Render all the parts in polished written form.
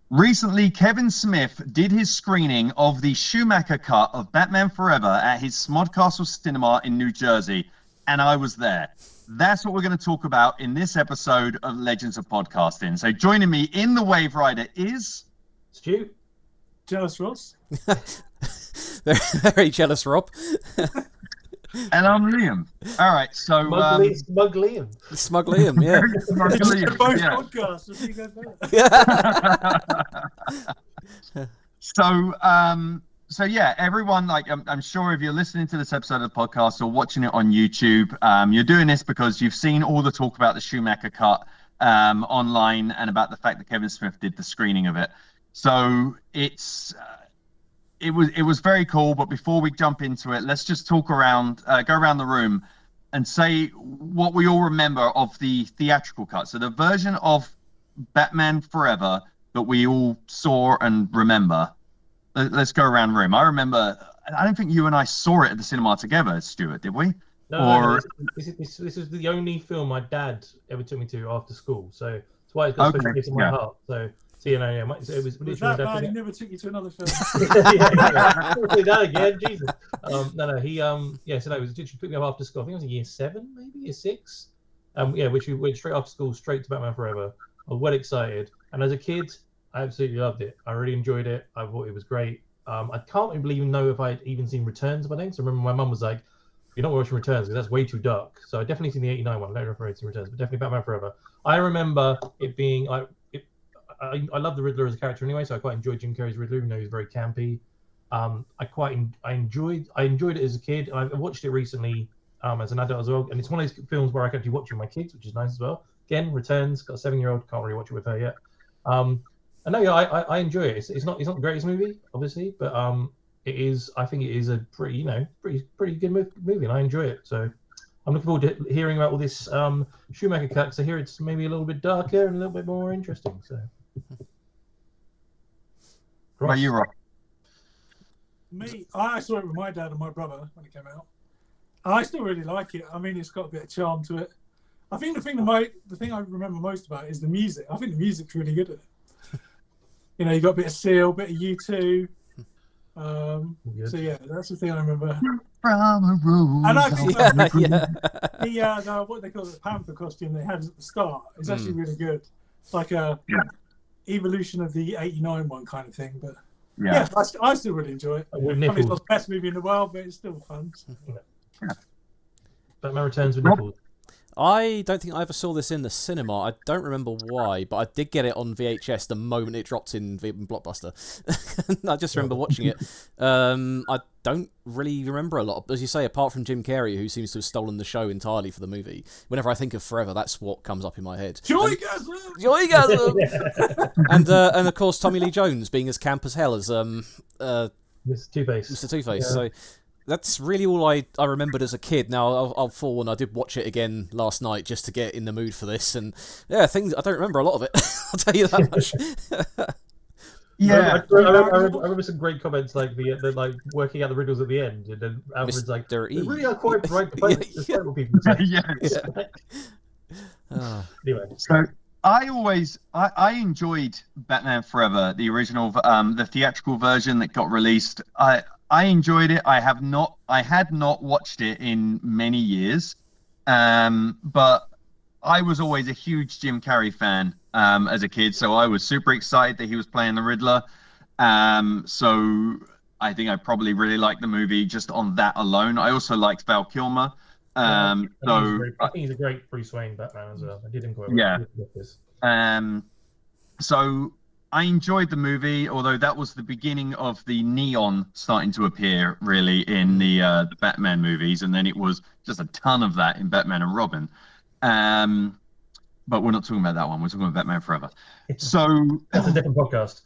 Recently, Kevin Smith did his screening of the Schumacher Cut of Batman Forever at his Smodcastle Cinema in New Jersey, and I was there. That's what we're going to talk about in this episode of Legends of Podcasting. So joining me in the Wave Rider is... Stu. Jealous Ross. Very jealous Rob. And I'm Liam. All right, so... Smug Liam. Smug Liam, yeah. Smug Liam, Both yeah. podcasts. What do you guys know? So yeah, everyone, like, I'm sure if you're listening to this episode of the podcast or watching it on YouTube, you're doing this because you've seen all the talk about the Schumacher Cut online and about the fact that Kevin Smith did the screening of it. So it was very cool. But before we jump into it, let's just talk around, go around the room and say what we all remember of the theatrical cut. So the version of Batman Forever that we all saw and remember. Let's go around the room. I remember, I don't think you and I saw it at the cinema together, Stuart, did we? No, this is the only film my dad ever took me to after school. So that's why it's got a special place in my heart. So you know, it was Was that bad? He never took you to another film. That again, Jesus. He so no, it was literally took me up after school. I think it was in year 7, maybe year 6. Which we went straight after school, straight to Batman Forever. I was well excited, and as a kid, I absolutely loved it. I really enjoyed it. I thought it was great. I can't even know if I'd even seen Returns by then. So I remember my mum was like, "You're not watching Returns because that's way too dark." So I definitely seen the '89 one. I don't know if I've seen Returns, but definitely Batman Forever. I remember it being I love the Riddler as a character anyway, so I quite enjoyed Jim Carrey's Riddler, even though he was very campy. I enjoyed it as a kid. I watched it recently as an adult as well, and it's one of those films where I can actually watch it with my kids, which is nice as well. Again, Returns, got a 7-year-old, can't really watch it with her yet. I know, I enjoy it. It's not the greatest movie, obviously, but it is. I think it is a pretty good movie, and I enjoy it. So I'm looking forward to hearing about all this Schumacher Cut. Because I hear it's maybe a little bit darker and a little bit more interesting. So, Right, you rock. Me, I saw it with my dad and my brother when it came out. I still really like it. I mean, it's got a bit of charm to it. I think the thing I remember most about it is the music. I think the music's really good at it. You know, you got a bit of Seal, a bit of U2. So yeah, that's the thing I remember. From a road. And I think the what they call it, the panther costume they had at the start is actually really good. It's like a evolution of the '89 one kind of thing. But yeah, I still really enjoy it. I mean, it's not the best movie in the world, but it's still fun. Batman Returns with nipples. I don't think I ever saw this in the cinema. I don't remember why, but I did get it on VHS the moment it dropped in Blockbuster. I just remember watching it. I don't really remember a lot. As you say, apart from Jim Carrey, who seems to have stolen the show entirely for the movie. Whenever I think of Forever, that's what comes up in my head. Joygasm! And of course, Tommy Lee Jones being as camp as hell as Mr. Two-Face. Mr. Two-Face. Yeah. So that's really all I remembered as a kid. Now, I'll forewarn, I did watch it again last night just to get in the mood for this. And yeah, I don't remember a lot of it. I'll tell you that much. Yeah, I remember some great comments like the like working out the riddles at the end, and then Alfred's like, "They really are quite bright people." Yes. Anyway, so I enjoyed Batman Forever, the original, the theatrical version that got released. I enjoyed it. I had not watched it in many years, but I was always a huge Jim Carrey fan as a kid, so I was super excited that he was playing the Riddler. So I think I probably really liked the movie just on that alone. I also liked Val Kilmer. I think he's a great Bruce Wayne Batman as well. I did him quite well. Yeah. So I enjoyed the movie, although that was the beginning of the neon starting to appear really in the Batman movies, and then it was just a ton of that in Batman and Robin. But we're not talking about that one. We're talking about Batman Forever. So that's a different podcast.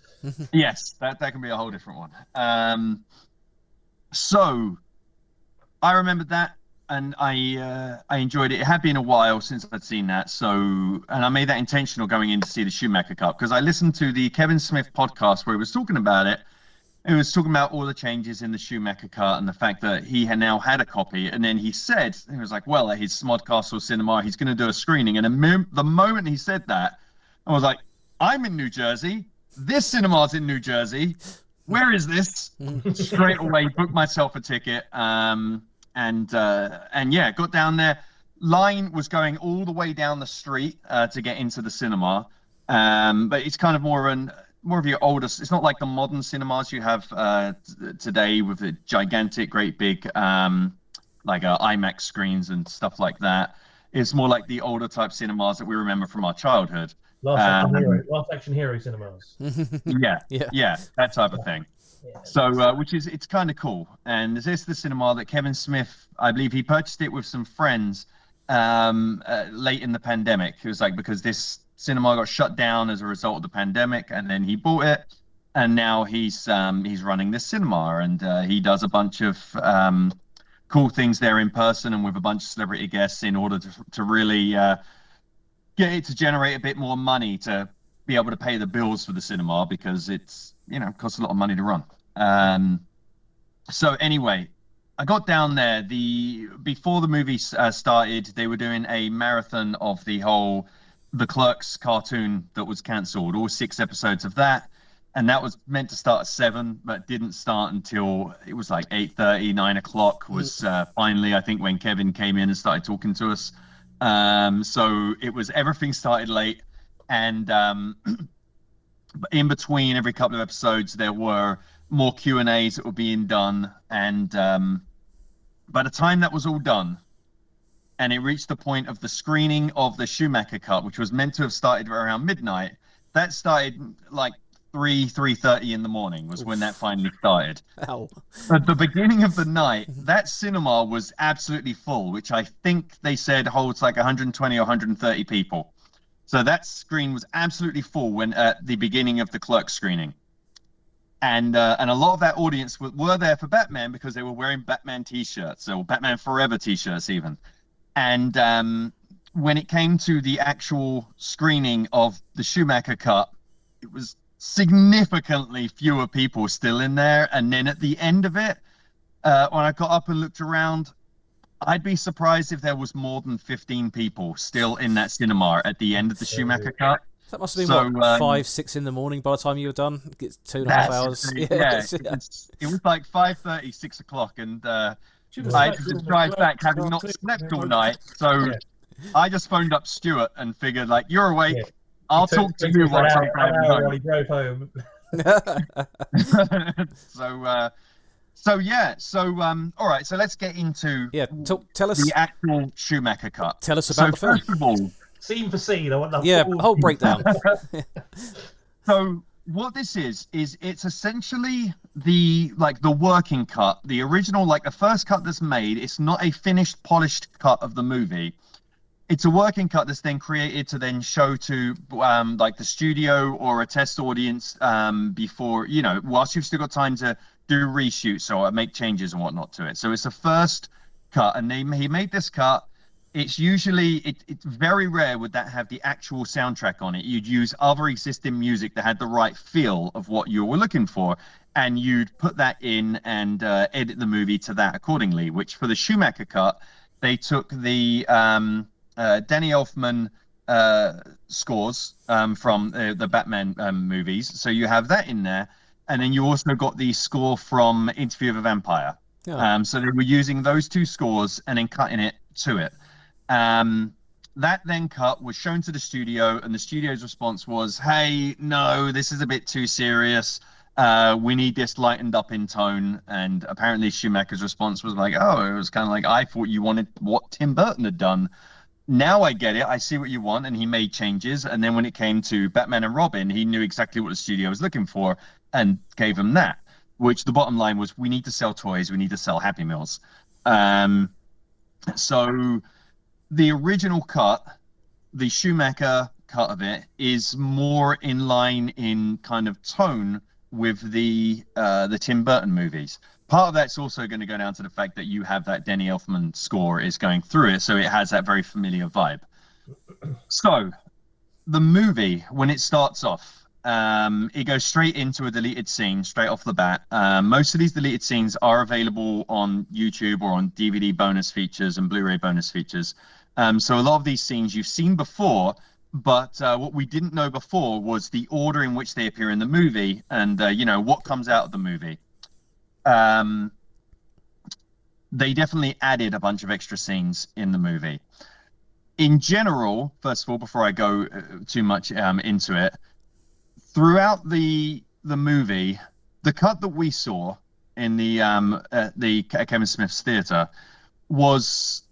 Yes, that can be a whole different one. So I remembered that, and I enjoyed it. It had been a while since I'd seen that, and I made that intentional going in to see the Schumacher Cut, because I listened to the Kevin Smith podcast where he was talking about it. He was talking about all the changes in the Schumacher Cut and the fact that he had now had a copy, and then he was like, well, at his Smodcastle Cinema, he's going to do a screening. And the moment he said that, I was like, I'm in New Jersey. this cinema's in New Jersey. Where is this? Straight away, booked myself a ticket. And yeah, got down there. Line was going all the way down the street to get into the cinema. But it's kind of more of your older. It's not like the modern cinemas you have today with the gigantic, great big like IMAX screens and stuff like that. It's more like the older type cinemas that we remember from our childhood. Last Action Hero cinemas. yeah, that type of thing. Yeah. So, which is, it's kind of cool. And this is the cinema that Kevin Smith, I believe he purchased it with some friends late in the pandemic. It was like, because this cinema got shut down as a result of the pandemic, and then he bought it, and now he's running this cinema, and he does a bunch of cool things there in person and with a bunch of celebrity guests in order to really get it to generate a bit more money to be able to pay the bills for the cinema, because it's, you know, costs a lot of money to run. So anyway, I got down there. Before the movie started, they were doing a marathon of the Clerks cartoon that was cancelled, all 6 episodes of that. And that was meant to start at 7, but didn't start until it was like 8:30, 9 o'clock was finally, I think, when Kevin came in and started talking to us. So it was, everything started late. And in between every couple of episodes, there were more Q&As that were being done. And by the time that was all done, and it reached the point of the screening of the Schumacher Cut, which was meant to have started around midnight, that started like 3:30 in the morning was when that finally started. Ow. At the beginning of the night, that cinema was absolutely full, which I think they said holds like 120 or 130 people. So that screen was absolutely full when at the beginning of the Clerks screening. And a lot of that audience were there for Batman because they were wearing Batman t-shirts, or Batman Forever t-shirts even. And when it came to the actual screening of the Schumacher Cut, it was significantly fewer people still in there. And then at the end of it, when I got up and looked around, I'd be surprised if there was more than 15 people still in that cinema at the end of the Schumacher Cut. That must have been, what, 5, 6 in the morning by the time you were done? It's 2.5 hours. Yeah, it was like 5:30, 6 o'clock, and I had to drive back having not slept all night. So I just phoned up Stuart and figured, like, you're awake. Yeah. I'll talk to you once I'm driving home. While he drove home. All right, so let's get into tell us the actual Schumacher Cut. Tell us about the film. First of all, scene for scene, I want the whole breakdown. So what this is it's essentially the working cut, the original, like the first cut that's made. It's not a finished, polished cut of the movie. It's a working cut that's then created to then show to like the studio or a test audience before, you know, whilst you've still got time to do reshoots or make changes and whatnot to it. So it's a first cut, and he made this cut. It's usually, it's very rare would that have the actual soundtrack on it. You'd use other existing music that had the right feel of what you were looking for, and you'd put that in and edit the movie to that accordingly, which for the Schumacher Cut, they took the Danny Elfman scores from the Batman movies. So you have that in there. And then you also got the score from Interview with a Vampire. Yeah. So they were using those 2 scores and then cutting it to it. That then cut was shown to the studio, and the studio's response was, hey, no, this is a bit too serious. We need this lightened up in tone. And apparently Schumacher's response was like, oh, it was kind of like, I thought you wanted what Tim Burton had done. Now I get it. I see what you want. And he made changes. And then when it came to Batman and Robin, he knew exactly what the studio was looking for and gave him that, which the bottom line was, we need to sell toys. We need to sell Happy Meals. So the original cut, the Schumacher cut of it, is more in line in kind of tone with the Tim Burton movies. Part of that's also going to go down to the fact that you have that Danny Elfman score is going through it, so it has that very familiar vibe. So the movie, when it starts off, it goes straight into a deleted scene straight off the bat. Most of these deleted scenes are available on YouTube or on DVD bonus features and Blu-ray bonus features. So a lot of these scenes you've seen before, But what we didn't know before was the order in which they appear in the movie, and what comes out of the movie. They definitely added a bunch of extra scenes in the movie. In general, first of all, before I go too much into it, throughout the movie, the cut that we saw in the Kevin Smith's theater was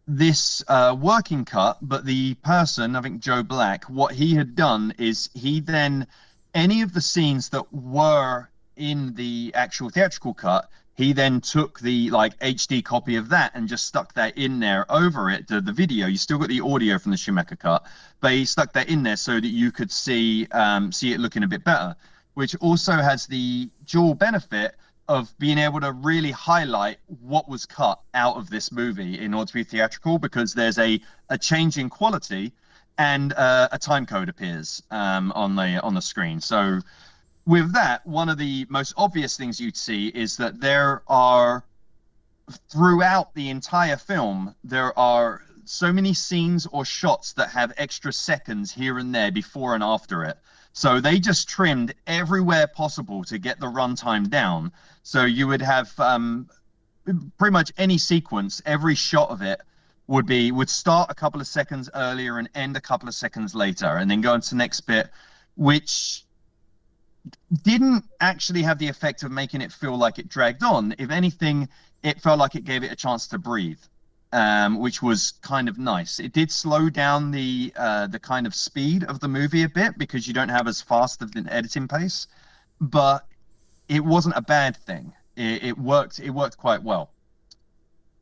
this working cut, but the person, I think Joe Black, what he had done is he then, any of the scenes that were in the actual theatrical cut, he then took the HD copy of that and just stuck that in there over it, the video. You still got the audio from the Schumacher cut, but he stuck that in there so that you could see it looking a bit better, which also has the dual benefit of being able to really highlight what was cut out of this movie in order to be theatrical, because there's a change in quality and a time code appears on the screen. So with that, one of the most obvious things you'd see is that there are, throughout the entire film, there are so many scenes or shots that have extra seconds here and there before and after it. So they just trimmed everywhere possible to get the runtime down. So you would have pretty much any sequence, every shot of it would start a couple of seconds earlier and end a couple of seconds later, and then go into the next bit, which didn't actually have the effect of making it feel like it dragged on. If anything, it felt like it gave it a chance to breathe, which was kind of nice. It did slow down the kind of speed of the movie a bit, because you don't have as fast of an editing pace, but it wasn't a bad thing. It worked quite well.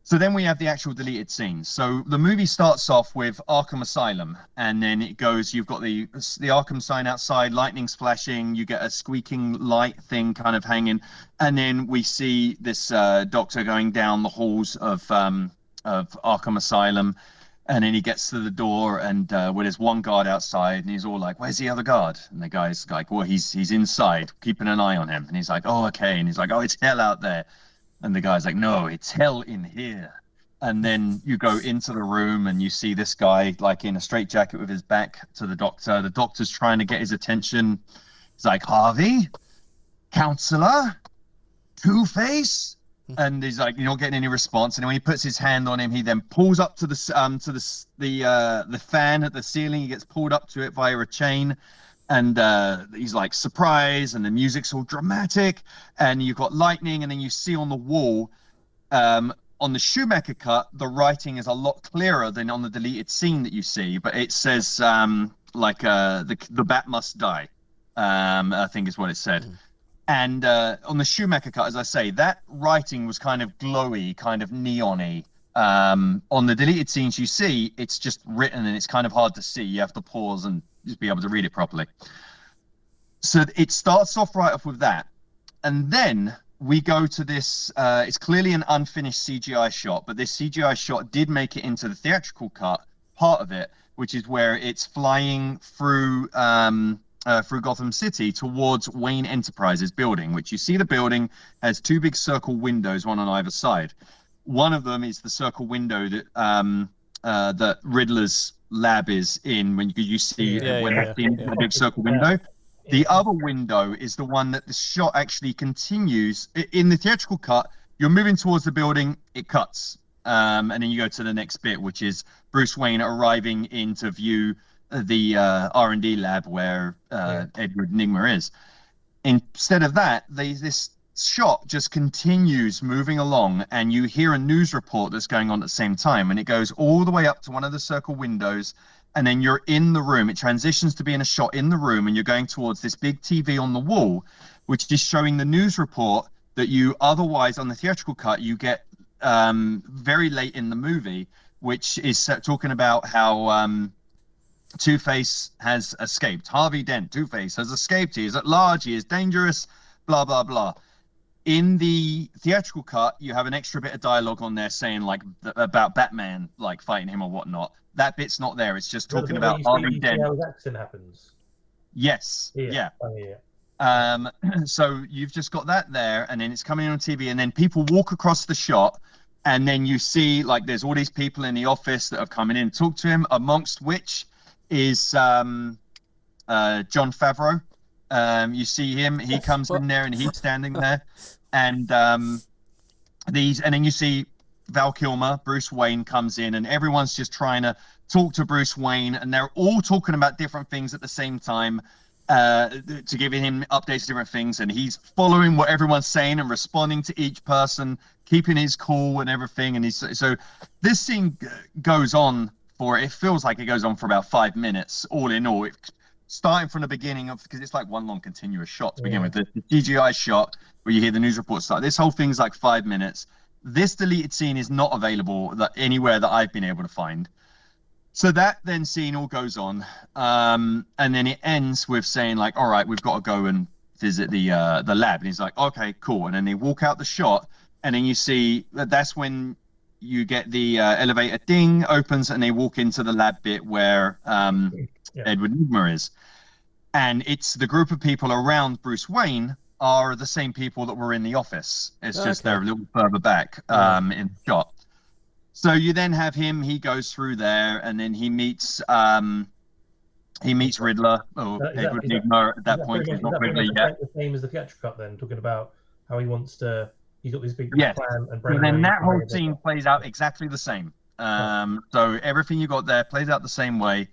So then we have the actual deleted scenes. So the movie starts off with Arkham Asylum, and then it goes, you've got the Arkham sign outside, lightning's flashing, you get a squeaking light thing kind of hanging, and then we see this doctor going down the halls of Arkham Asylum, and then he gets to the door, and well, there's one guard outside, and he's all like, "Where's the other guard?" And the guy's like, "Well, he's inside, keeping an eye on him." And he's like, "Oh, okay." And he's like, "Oh, it's hell out there." And the guy's like, "No, it's hell in here." And then you go into the room and you see this guy like in a straitjacket with his back to the doctor. The doctor's trying to get his attention. He's like, "Harvey, counselor, Two-Face." And he's like, you're not getting any response. And when he puts his hand on him, he then pulls up to the fan at the ceiling. He gets pulled up to it via a chain. And he's like, surprise, and the music's all dramatic, and you've got lightning, and then you see on the wall, on the Schumacher cut, the writing is a lot clearer than on the deleted scene that you see, but it says the bat must die, I think is what it said. And on the Schumacher cut, as I say, that writing was kind of glowy, kind of neon-y. On the deleted scenes you see, it's just written and it's kind of hard to see. You have to pause and just be able to read it properly. So it starts off right off with that. And then we go to this, it's clearly an unfinished CGI shot, but this CGI shot did make it into the theatrical cut, part of it, which is where it's flying through Gotham City towards Wayne Enterprises building, which you see the building has two big circle windows, one on either side. One of them is the circle window that Riddler's lab is in, when you see the big circle window. The other window is the one that the shot actually continues. In the theatrical cut, you're moving towards the building, it cuts. And then you go to the next bit, which is Bruce Wayne arriving in to view the R&D lab where Edward Nygma is. Instead of that, this shot just continues moving along, and you hear a news report that's going on at the same time, and it goes all the way up to one of the circle windows, and then you're in the room. It transitions to being a shot in the room, and you're going towards this big TV on the wall, which is showing the news report that you otherwise on the theatrical cut you get very late in the movie, which is talking about how Two-Face has escaped. Harvey Dent, Two-Face, has escaped. He is at large. He is dangerous. Blah blah blah. In the theatrical cut, you have an extra bit of dialogue on there saying like about Batman like fighting him or whatnot. That bit's not there. It's just talking about Harvey Dent. How his accent happens. Yes. Yeah. Oh, yeah. So you've just got that there, and then it's coming on TV, and then people walk across the shot, and then you see like there's all these people in the office that have come in and talked to him, amongst which is John Favreau. You see him. He comes in there and he's standing there, and then you see Val Kilmer, Bruce Wayne, comes in, and everyone's just trying to talk to Bruce Wayne, and they're all talking about different things at the same time, to give him updates to different things, and he's following what everyone's saying and responding to each person, keeping his cool and everything. And so this scene goes on it feels like it goes on for about 5 minutes, all in all. Starting from the beginning because it's like one long continuous shot to begin with. The CGI shot where you hear the news report start. This whole thing's like 5 minutes. This deleted scene is not available anywhere that I've been able to find. So that then scene all goes on, and then it ends with saying like, all right, we've got to go and visit the lab. And he's like, okay, cool. And then they walk out the shot, and then you see that's when you get the elevator ding opens, and they walk into the lab bit where Edward Nygma is. And it's the group of people around Bruce Wayne are the same people that were in the office. It's just they're a little further back in the shot. So you then have him. He goes through there, and then he meets Riddler or Edward Nygma at that point. He's not Riddler yet. The same as the theatrical cut. Then talking about how he wants to. He's got this big plan. And then that whole scene plays out exactly the same. So everything you got there plays out the same way.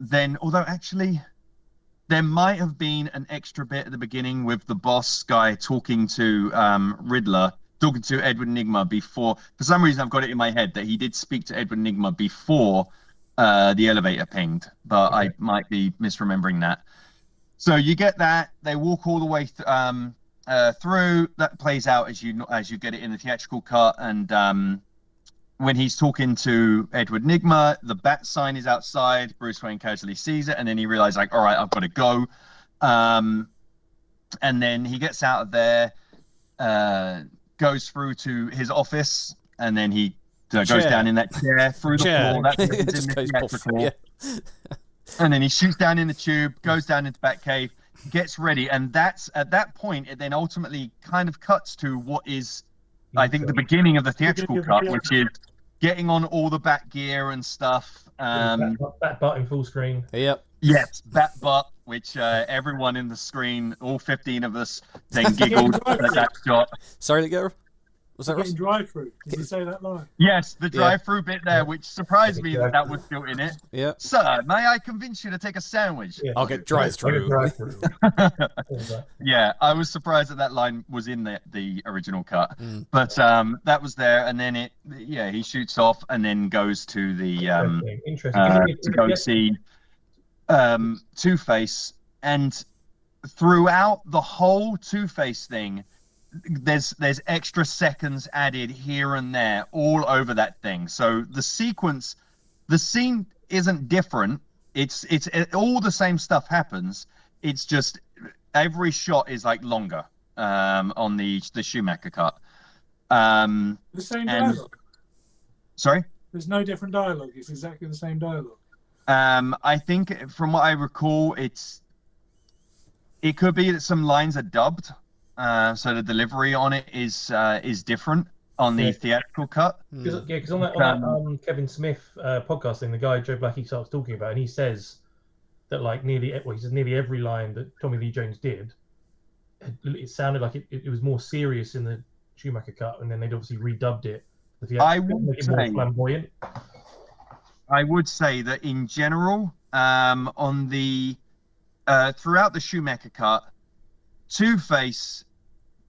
Then, although actually there might have been an extra bit at the beginning with the boss guy talking to Riddler, talking to Edward Nygma before. For some reason, I've got it in my head that he did speak to Edward Nygma before the elevator pinged, but I might be misremembering that. So you get that. They walk all the way through. That plays out as you get it in the theatrical cut, and when he's talking to Edward Nygma, the bat sign is outside. Bruce Wayne casually sees it, and then he realizes, like, all right, I've got to go. And then he gets out of there, goes through to his office, and then he goes down in that chair through the floor. That's in the theatrical. And then he shoots down in the tube, goes down into Batcave, gets ready, and that's at that point it then ultimately kind of cuts to what is, I think, the beginning of the theatrical cut, which is getting on all the bat gear and stuff. Bat butt in full screen. Yep. Yes, bat butt, which everyone in the screen, all 15 of us, then giggled at that shot. Sorry, Ligero? Was that getting drive-through? Did you say that line? Yes, the drive-through bit there, which surprised me that was still in it. Yeah. Sir, may I convince you to take a sandwich? I'll get drive-through. Yeah, I was surprised that line was in the original cut, but that was there, and then he shoots off and then goes to the to go see Two-Face, and throughout the whole Two-Face thing, there's extra seconds added here and there all over that thing. So the scene isn't different. It's all the same stuff happens. It's just every shot is like longer on the Schumacher cut. The same dialogue. Sorry? There's no different dialogue. It's exactly the same dialogue. I think from what I recall, it could be that some lines are dubbed. So the delivery on it is different on the theatrical cut. Because on that Kevin Smith podcast thing, the guy Joe Blackie starts talking about, and he says that like nearly every line that Tommy Lee Jones did, it sounded like it was more serious in the Schumacher cut, and then they'd obviously redubbed it. I would say that in general, on the throughout the Schumacher cut, Two-Face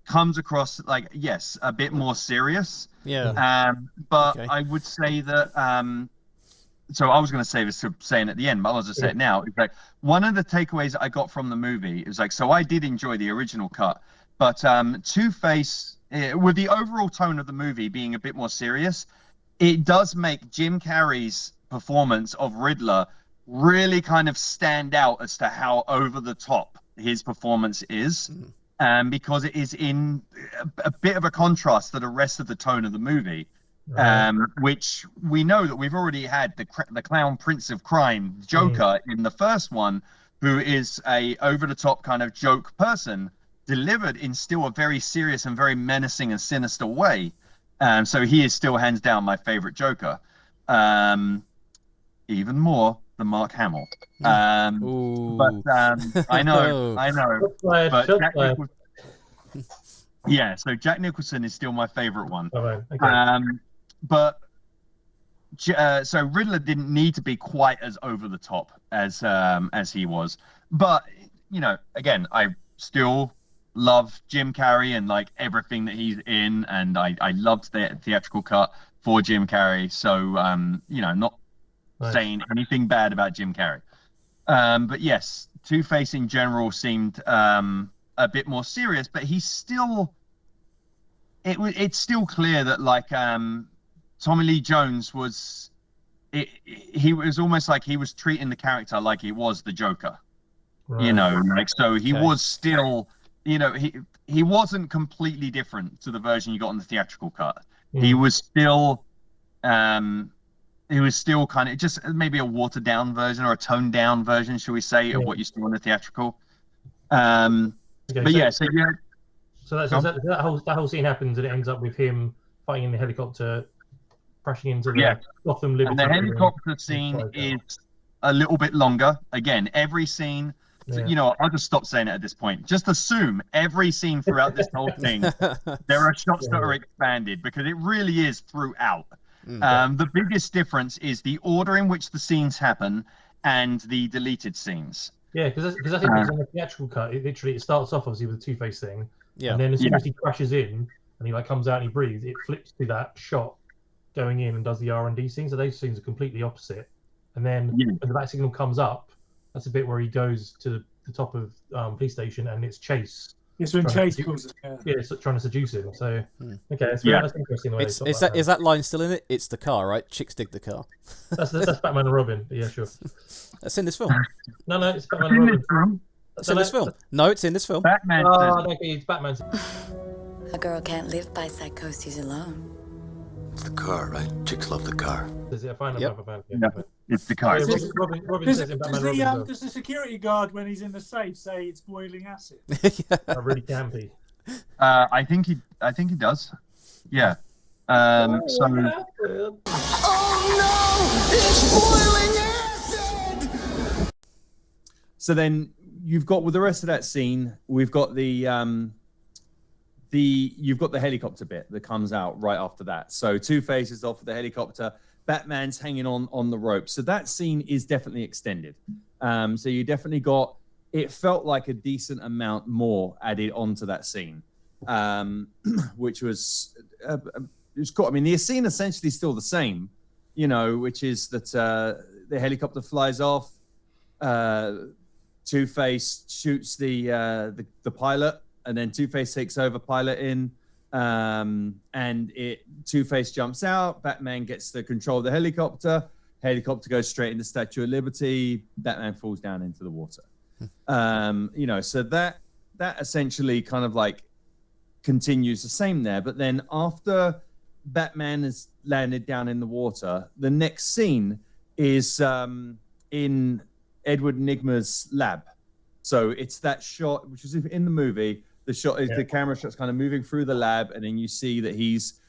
comes across like, yes, a bit more serious. Yeah. But okay. I would say that so I was going to say this to saying at the end, but I'll just say it now. It's like one of the takeaways I got from the movie is like, so I did enjoy the original cut, but Two-Face, with the overall tone of the movie being a bit more serious, it does make Jim Carrey's performance of Riddler really kind of stand out as to how over the top his performance is, because it is in a bit of a contrast to the rest of the tone of the movie, which we know that we've already had the clown prince of crime Joker in the first one, who is a over the top kind of joke person delivered in still a very serious and very menacing and sinister way. So he is still hands down my favorite Joker, even more than Mark Hamill. But I know. But Jack Nicholson, yeah, so Jack Nicholson is still my favorite one. Oh, right. Okay. But so Riddler didn't need to be quite as over the top as he was. But again, I still love Jim Carrey and like everything that he's in, and I loved the theatrical cut for Jim Carrey. So not saying anything bad about Jim Carrey. But yes, Two-Face in general seemed a bit more serious, but he's still. It's still clear that like Tommy Lee Jones was. He was almost like he was treating the character like he was the Joker. Right. So he was still. He wasn't completely different to the version you got on the theatrical cut. He was still. It was still kind of just maybe a watered down version or a toned down version, shall we say, of what you saw in the theatrical. So that whole scene happens and it ends up with him fighting in the helicopter, crashing into the Gotham Liberty. And the helicopter scene is a little bit longer. Again, every scene. Yeah. I'll just stop saying it at this point. Just assume every scene throughout this whole thing, there are shots that are expanded because it really is throughout. The biggest difference is the order in which the scenes happen and the deleted scenes. Yeah, because I think it's on the theatrical cut. It starts off obviously with the Two-Face thing, and then as soon as he crashes in and he like comes out and he breathes, it flips to that shot going in and does the R&D scene. So those scenes are completely opposite. And then when the bat signal comes up, that's a bit where he goes to the top of police station and it's Chase. It's when Chase calls it. Yeah, it's trying to seduce him. So that's interesting. Is that line still in it? It's the car, right? Chicks dig the car. That's Batman and Robin. Yeah, sure. That's in this film. No, it's Batman and Robin. It's in this film. No, it's in this film. Batman. It's Batman. A girl can't live by psychoses alone. It's the car, right? Chicks love the car. It's the car. Robin says in Batman and Robin. Does the security guard, when he's in the safe, say it's boiling acid? Really campy. I think he does. Yeah. Oh no! It's boiling acid! So then you've got with the rest of that scene, we've got you've got the helicopter bit that comes out right after that. So Two-Face is off with the helicopter. Batman's hanging on the rope. So that scene is definitely extended. So you definitely got, it felt like a decent amount more added onto that scene, which was cool. I mean, the scene essentially is still the same, which is that the helicopter flies off. Two-Face shoots the pilot, and then Two-Face takes over piloting, and Two-Face jumps out. Batman gets the control of the helicopter. Helicopter goes straight into Statue of Liberty. Batman falls down into the water. So that essentially kind of like continues the same there. But then after Batman has landed down in the water, the next scene is in Edward Nygma's lab. So it's that shot, which is in the movie. The shot is the camera shot's kind of moving through the lab, and then you see that he's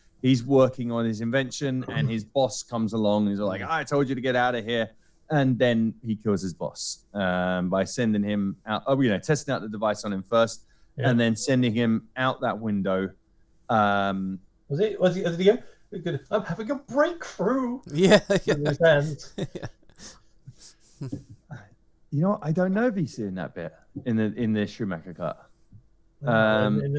working on his invention, and his boss comes along and he's like, I told you to get out of here. And then he kills his boss by sending him out, testing out the device on him first, and then sending him out that window. Was he I'm having a breakthrough. Yeah. In his hands. I don't know if he's seeing that bit in the Schumacher cut. When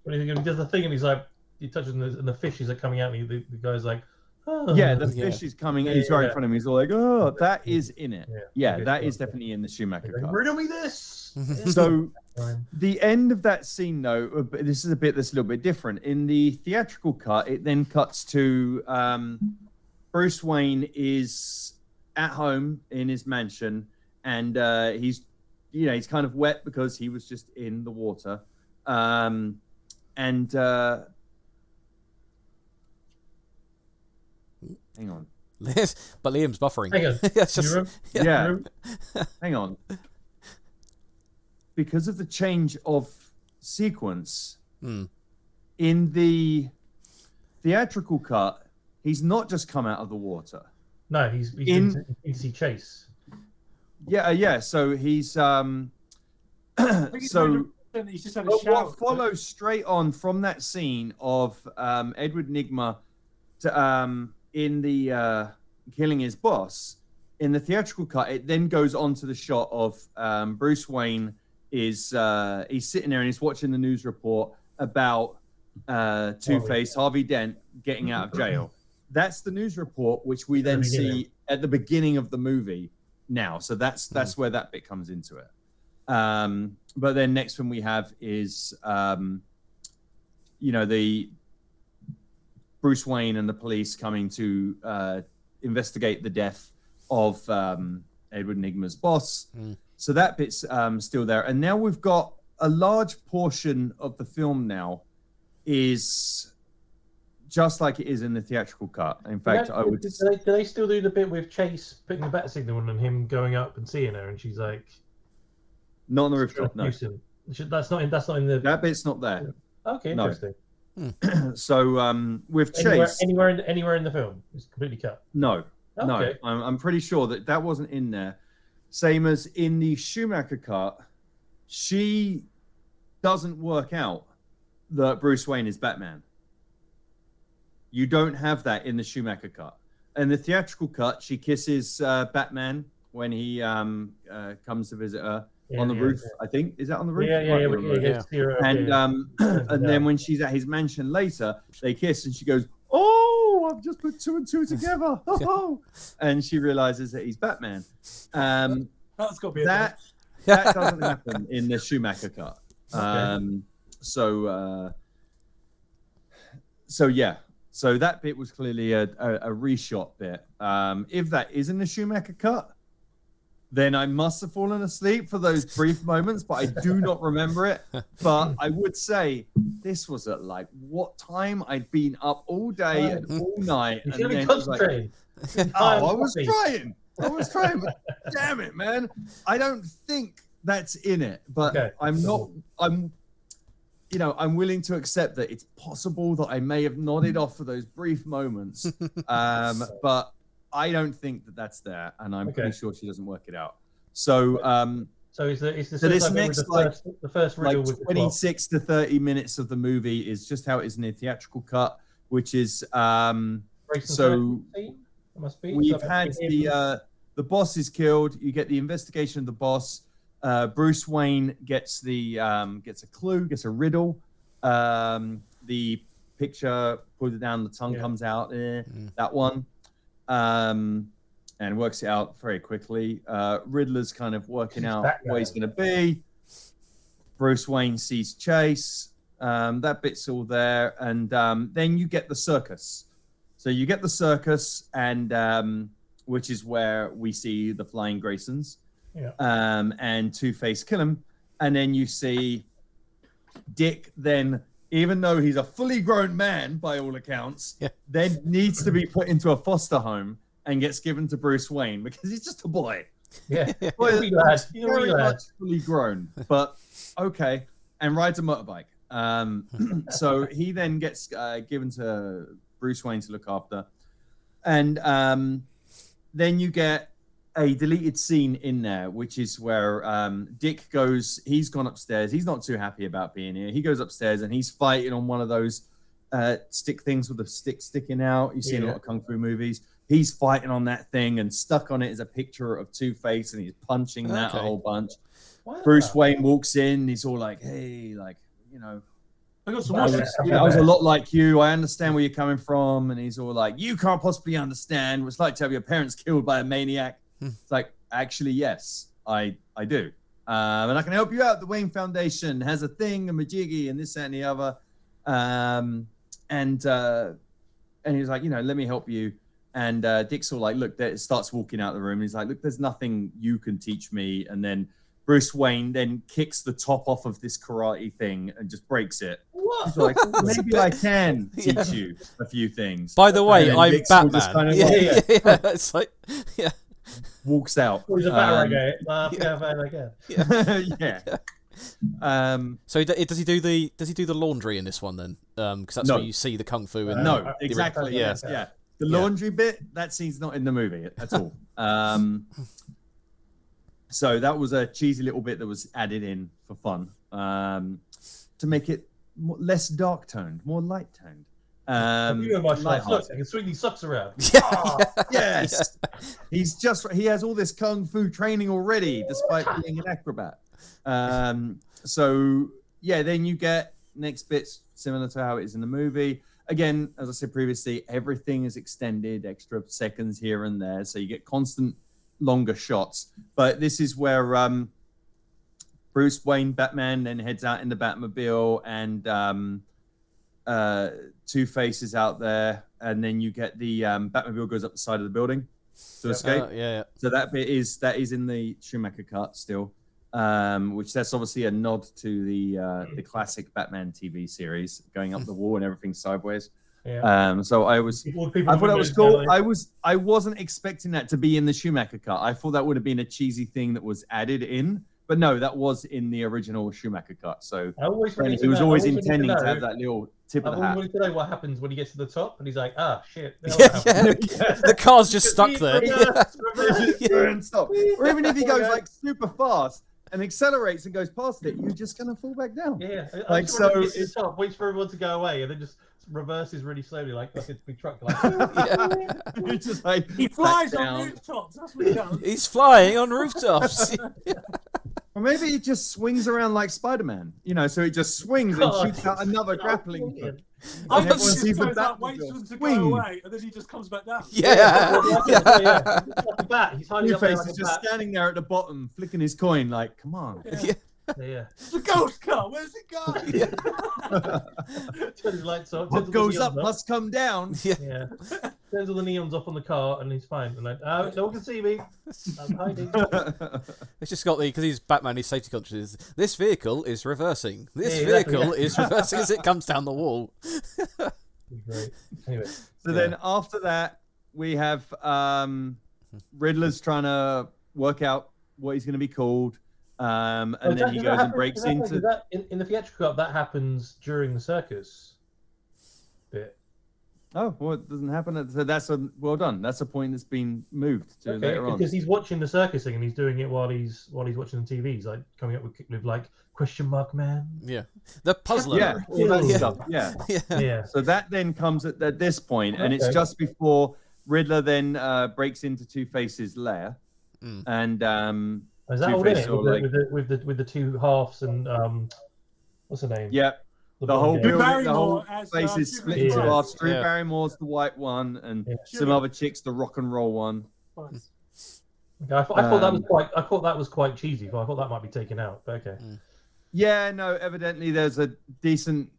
he does the thing and he's like, he touches and the fishes are coming out and the guy's like, oh. Yeah, the fish is coming. He's right in front of him. He's all like, oh, that is in it. That is definitely in the Schumacher cut. Riddle me this. So the end of that scene, though, this is a bit that's a little bit different. In the theatrical cut, it then cuts to Bruce Wayne is at home in his mansion, and he's kind of wet because he was just in the water. Hang on. But Liam's buffering. Hang on. Hang on. Because of the change of sequence in the theatrical cut, he's not just come out of the water. No, he's been to see Chase. Yeah. So he's so He's just had a shower. what follows straight on from that scene of Edward Nygma in the killing his boss, in the theatrical cut, it then goes on to the shot of Bruce Wayne is he's sitting there and he's watching the news report about Two-Face, Harvey Dent getting out of jail. That's the news report, which we then see at the beginning of the movie now. So that's where that bit comes into it. But then next one we have is, the Bruce Wayne and the police coming to investigate the death of Edward Nygma's boss. So that bit's still there. And now we've got a large portion of the film now is just like it is in the theatrical cut. In fact, I would... Do they still do the bit with Chase putting the bat signal on and him going up and seeing her and she's like... Not on the rooftop, no. That's not in the... That bit's not there. Okay, interesting. No. So with Chase... Anywhere in the film? It's completely cut? No. Okay. No. I'm pretty sure that wasn't in there. Same as in the Schumacher cut, she doesn't work out that Bruce Wayne is Batman. You don't have that in the Schumacher cut. In the theatrical cut, she kisses Batman when he comes to visit her on the roof. Yeah. I think is that on the roof? Yeah. And then when she's at his mansion later, they kiss and she goes, "Oh, I've just put 2 and 2 together." Oh, and she realizes that he's Batman. That's got to be that doesn't happen in the Schumacher cut. So that bit was clearly a reshot bit. If that is in the Schumacher cut, then I must have fallen asleep for those brief moments, but I do not remember it. But I would say this was at like what time? I'd been up all day and all night. You should be concentrating. I was trying, but damn it, man. I don't think that's in it, but I'm willing to accept that it's possible that I may have nodded off for those brief moments. But I don't think that that's there, and I'm pretty sure she doesn't work it out. So, is the this next the first riddle with 26 to 30 minutes of the movie is just how it is in the theatrical cut, which is we've had the boss is killed. You get the investigation of the boss. Bruce Wayne gets a clue, gets a riddle. The picture, put it down, the tongue comes out. That one. And works it out very quickly. Riddler's kind of working out what he's going to be. Bruce Wayne sees Chase. That bit's all there. And then you get the circus. So you get the circus, and which is where we see the Flying Graysons. And Two-Face kill him. And then you see Dick then, even though he's a fully grown man by all accounts, then needs to be put into a foster home and gets given to Bruce Wayne because he's just a boy. Yeah, very much fully grown, but okay, and rides a motorbike. So he then gets given to Bruce Wayne to look after, and then you get a deleted scene in there, which is where Dick goes. He's gone upstairs. He's not too happy about being here. He goes upstairs and he's fighting on one of those stick things with the stick sticking out. You see in a lot of kung fu movies. He's fighting on that thing, and stuck on it is a picture of Two-Face, and he's punching that a whole bunch. Bruce Wayne walks in. He's all like, "Hey, like, I got some I was a lot like you. I understand where you're coming from." And he's all like, "You can't possibly understand what it's like to have your parents killed by a maniac." It's like, actually, yes, I do. And I can help you out. The Wayne Foundation has a thing, a majiggy, and this, that, and the other. And he's like, let me help you. And Dick's all like, look, starts walking out of the room. He's like, look, there's nothing you can teach me. And then Bruce Wayne then kicks the top off of this karate thing and just breaks it. What? He's like, maybe I can teach you a few things. By the way, I'm Dick's Batman. Kind of It's like, walks out. He's a Batarang. Yeah. So does he do the laundry in this one then? Because that's where you see the kung fu. And no, exactly. Yes, yeah. The laundry bit, that scene's not in the movie at all. So that was a cheesy little bit that was added in for fun, to make it less dark toned, more light toned. Look, I can swing these socks around. Yes. He has all this kung fu training already, despite being an acrobat. So yeah, then you get next bits similar to how it is in the movie. Again, as I said previously, everything is extended, extra seconds here and there, so you get constant longer shots. But this is where Bruce Wayne, Batman, then heads out in the Batmobile, and Two-Face is out there, and then you get the Batmobile goes up the side of the building to escape. So that bit is in the Schumacher cut still, which that's obviously a nod to the classic Batman TV series, going up the wall and everything sideways. So I thought that was cool. I wasn't expecting that to be in the Schumacher cut. I thought that would have been a cheesy thing that was added in. But no, that was in the original Schumacher cut. So he was always intending to have that little tip of the hat. I wanted to know what happens when he gets to the top, and he's like, "Ah, shit!" The car's just stuck there. And stop. Or even if he goes like super fast and accelerates and goes past it, you're just gonna fall back down. Yeah, like so. It's top, waits for everyone to go away, and then just reverses really slowly, like a big truck. Like, it's just like he flies on rooftops. That's what he does. He's flying on rooftops. Or maybe it just swings around like Spider-Man, so it just swings and shoots out another grappling hook. I think he just goes up, waits for them to go away, and then he just comes back down. Yeah. Two-Face is just standing there at the bottom, flicking his coin, like, come on. It's a ghost car. Where's it going? Turn his lights off. What goes up must come down. Yeah. Turns all the neons off on the car, and he's fine. And like, no one can see me. I'm hiding. It's just got because he's Batman. He's safety conscious. This vehicle is reversing. This vehicle is reversing as it comes down the wall. Great. Anyway. So then after that, we have Riddler's trying to work out what he's going to be called. And then he goes and breaks into in the theatrical cut. That happens during the circus bit. Oh, well, it doesn't happen. So that's well done. That's a point that's been moved to later on. Because he's watching the circus thing and he's doing it while he's watching the TV. He's like coming up with like question mark man. Yeah, the puzzler. Yeah, all that stuff. Yeah. So that then comes at this point, and it's just before Riddler then breaks into Two-Face's lair, and is that all in it with the two halves and what's her name? Yeah, the whole building, the whole place is split into halves. Drew Barrymore's the white one, and some other chicks the rock and roll one. Okay, I thought that was quite cheesy. I thought that might be taken out. But okay. Yeah, no. Evidently, there's a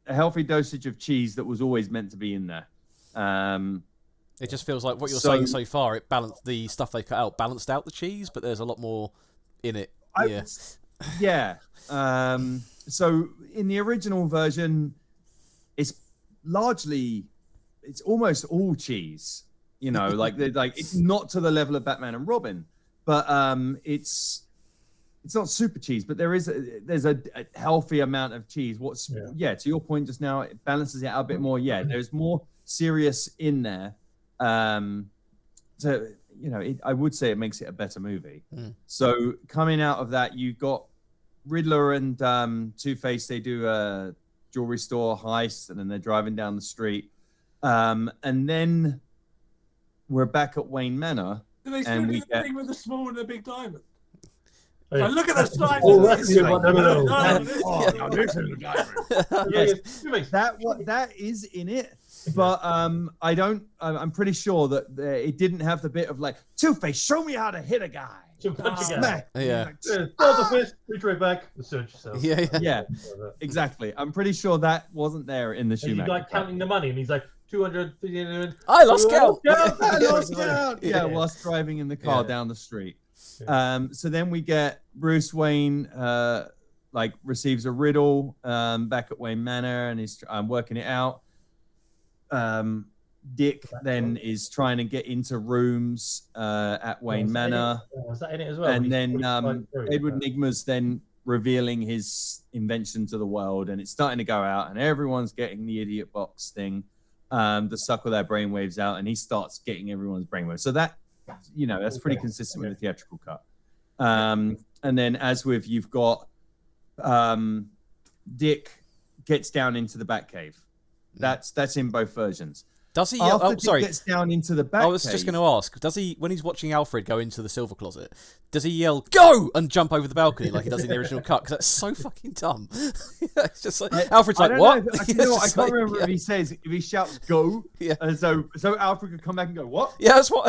healthy dosage of cheese that was always meant to be in there. It just feels like what you're saying so far. It balanced the stuff they cut out, balanced out the cheese, but there's a lot more in it. So in the original version, it's almost all cheese. Like it's not to the level of Batman and Robin, but it's not super cheese, but there's a healthy amount of cheese. To your point just now, it balances it out a bit more. Yeah, there's more serious in there. I would say it makes it a better movie. So coming out of that, you've got Riddler and Two-Face. They do a jewelry store heist, and then they're driving down the street. And then we're back at Wayne Manor. Do they still do the thing with the small and the big diamond? Look at the size of this. That is in it. But I'm pretty sure that it didn't have the bit of like, Two-Face, show me how to hit a guy. Smack. Yeah. The fist, reach right back, search yourself. Yeah, exactly. I'm pretty sure that wasn't there in the Schumacher. He's like counting the money, and he's like 200. I lost count. I lost count. Yeah, whilst driving in the car down the street. So then we get Bruce Wayne receives a riddle back at Wayne Manor, and he's working it out. Dick then is trying to get into rooms at Wayne Manor. Was that in it as well? And then Edward Nigma's then revealing his invention to the world, and it's starting to go out, and everyone's getting the idiot box thing to suck all their brainwaves out, and he starts getting everyone's brainwaves. So that, that's pretty consistent with the theatrical cut. And then as with, you've got Dick gets down into the Batcave. That's in both versions. Does he? After Sorry. Dick gets down into the Batcave. I was just going to ask. Does he, when he's watching Alfred go into the silver closet, does he yell "Go" and jump over the balcony like he does in the original cut? Because that's so fucking dumb. It's just like Alfred's like, "What?" I can't remember if he says, if he shouts "Go," Yeah. and so Alfred could come back and go, "What?" Yeah, that's what.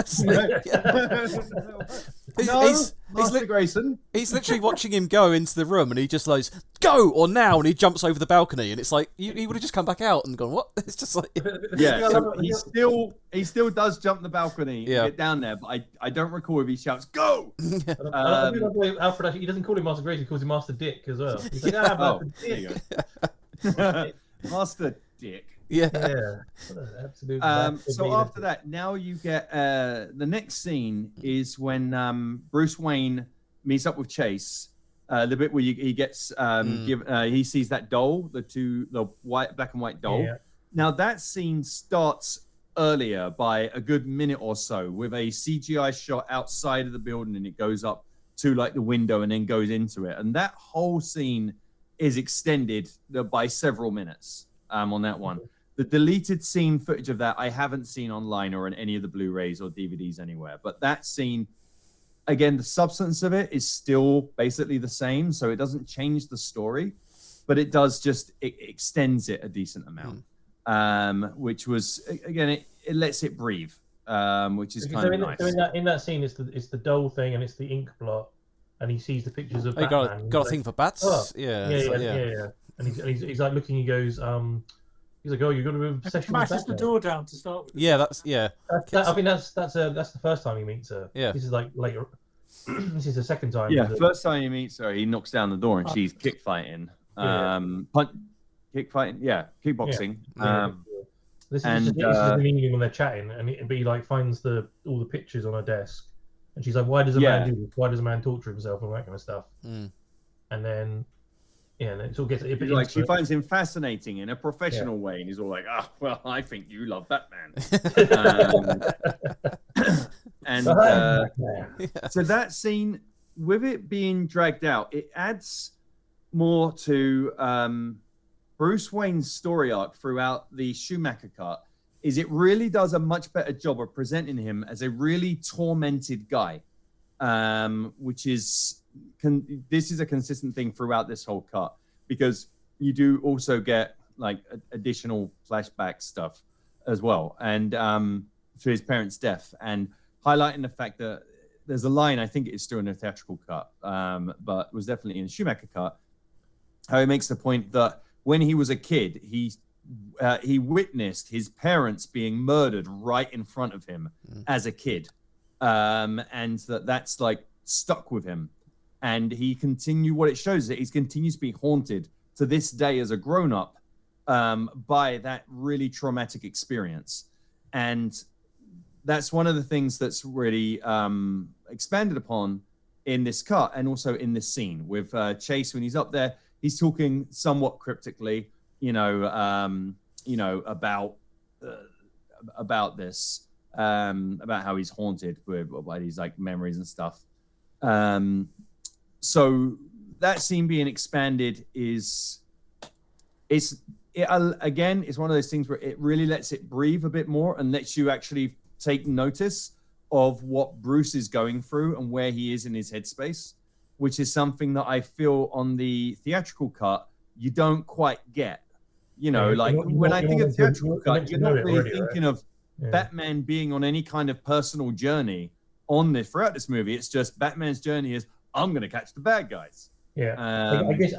Master Grayson. He's literally watching him go into the room, and he just goes, "Go" or "Now," and he jumps over the balcony, and it's like he would have just come back out and gone, "What?" It's just like, yeah. So he still does jump the balcony and Yeah. get down there, but I don't recall if he shouts "Go." I do like the way Alfred actually, he doesn't call him Master Grace, he calls him Master Dick as well. He's like, Master There Dick. you go. Master Dick. yeah. Yeah. Absolutely. So after that, now you get the next scene is when Bruce Wayne meets up with Chase. The bit where he gets he sees that doll, the black and white doll. Yeah. Now that scene starts earlier by a good minute or so with a CGI shot outside of the building, and it goes up to like the window and then goes into it. And that whole scene is extended by several minutes on that one. The deleted scene footage of that I haven't seen online or in any of the Blu-rays or DVDs anywhere. But that scene, again, the substance of it is still basically the same, so it doesn't change the story, but it does it extends it a decent amount. Which was, again, it lets it breathe, which is kind of nice. So in that scene, it's the doll thing and it's the ink blot, and he sees the pictures of Batman. Got a thing for bats? Oh, Yeah. Yeah. And he's like looking. He goes, he's like, "Oh, you've got to have a session with Smashes the Batman." door down to start with. Yeah, I think that's the first time he meets her. Yeah. This is like later. This is the second time. Yeah, first time he meets her, he knocks down the door and she's kick fighting. Kickboxing. Yeah. This is the beginning when they're chatting, and he like finds all the pictures on her desk, and she's like, "Why does a man do this? Why does a man torture himself and all that kind of stuff?" And then, and it all gets a bit like she finds him fascinating in a professional way, and he's all like, "Oh, well, I think you love Batman." So that scene, with it being dragged out, it adds more to Bruce Wayne's story arc throughout the Schumacher Cut. Is it really does a much better job of presenting him as a really tormented guy, which is this is a consistent thing throughout this whole cut, because you do also get like additional flashback stuff as well, and to his parents' death, and highlighting the fact that there's a line, I think it's still in a theatrical cut, but was definitely in a Schumacher Cut, how he makes the point that when he was a kid, he witnessed his parents being murdered right in front of him as a kid, and that's like stuck with him, and what it shows is that he continues to be haunted to this day as a grown-up by that really traumatic experience. And that's one of the things that's really expanded upon in this cut, and also in this scene with Chase when he's up there. He's talking somewhat cryptically, about this, about how he's haunted by these like memories and stuff. So that scene being expanded it's one of those things where it really lets it breathe a bit more and lets you actually take notice of what Bruce is going through and where he is in his headspace, which is something that I feel on the theatrical cut you don't quite get. When I think of theatrical cut, you're not really thinking of Batman being on any kind of personal journey throughout this movie. It's just Batman's journey is, I'm going to catch the bad guys. Yeah,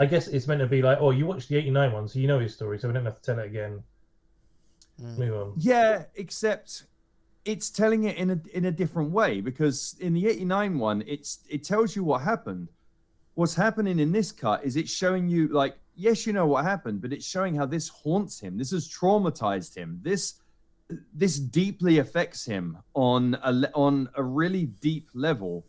I guess it's meant to be like, oh, you watched the '89 one, so you know his story, so we don't have to tell it again. Move on. Yeah, except it's telling it in a different way, because in the '89 one, it tells you what happened. What's happening in this cut is it's showing you, like, yes, you know what happened, but it's showing how this haunts him. This has traumatized him. This deeply affects him on a really deep level.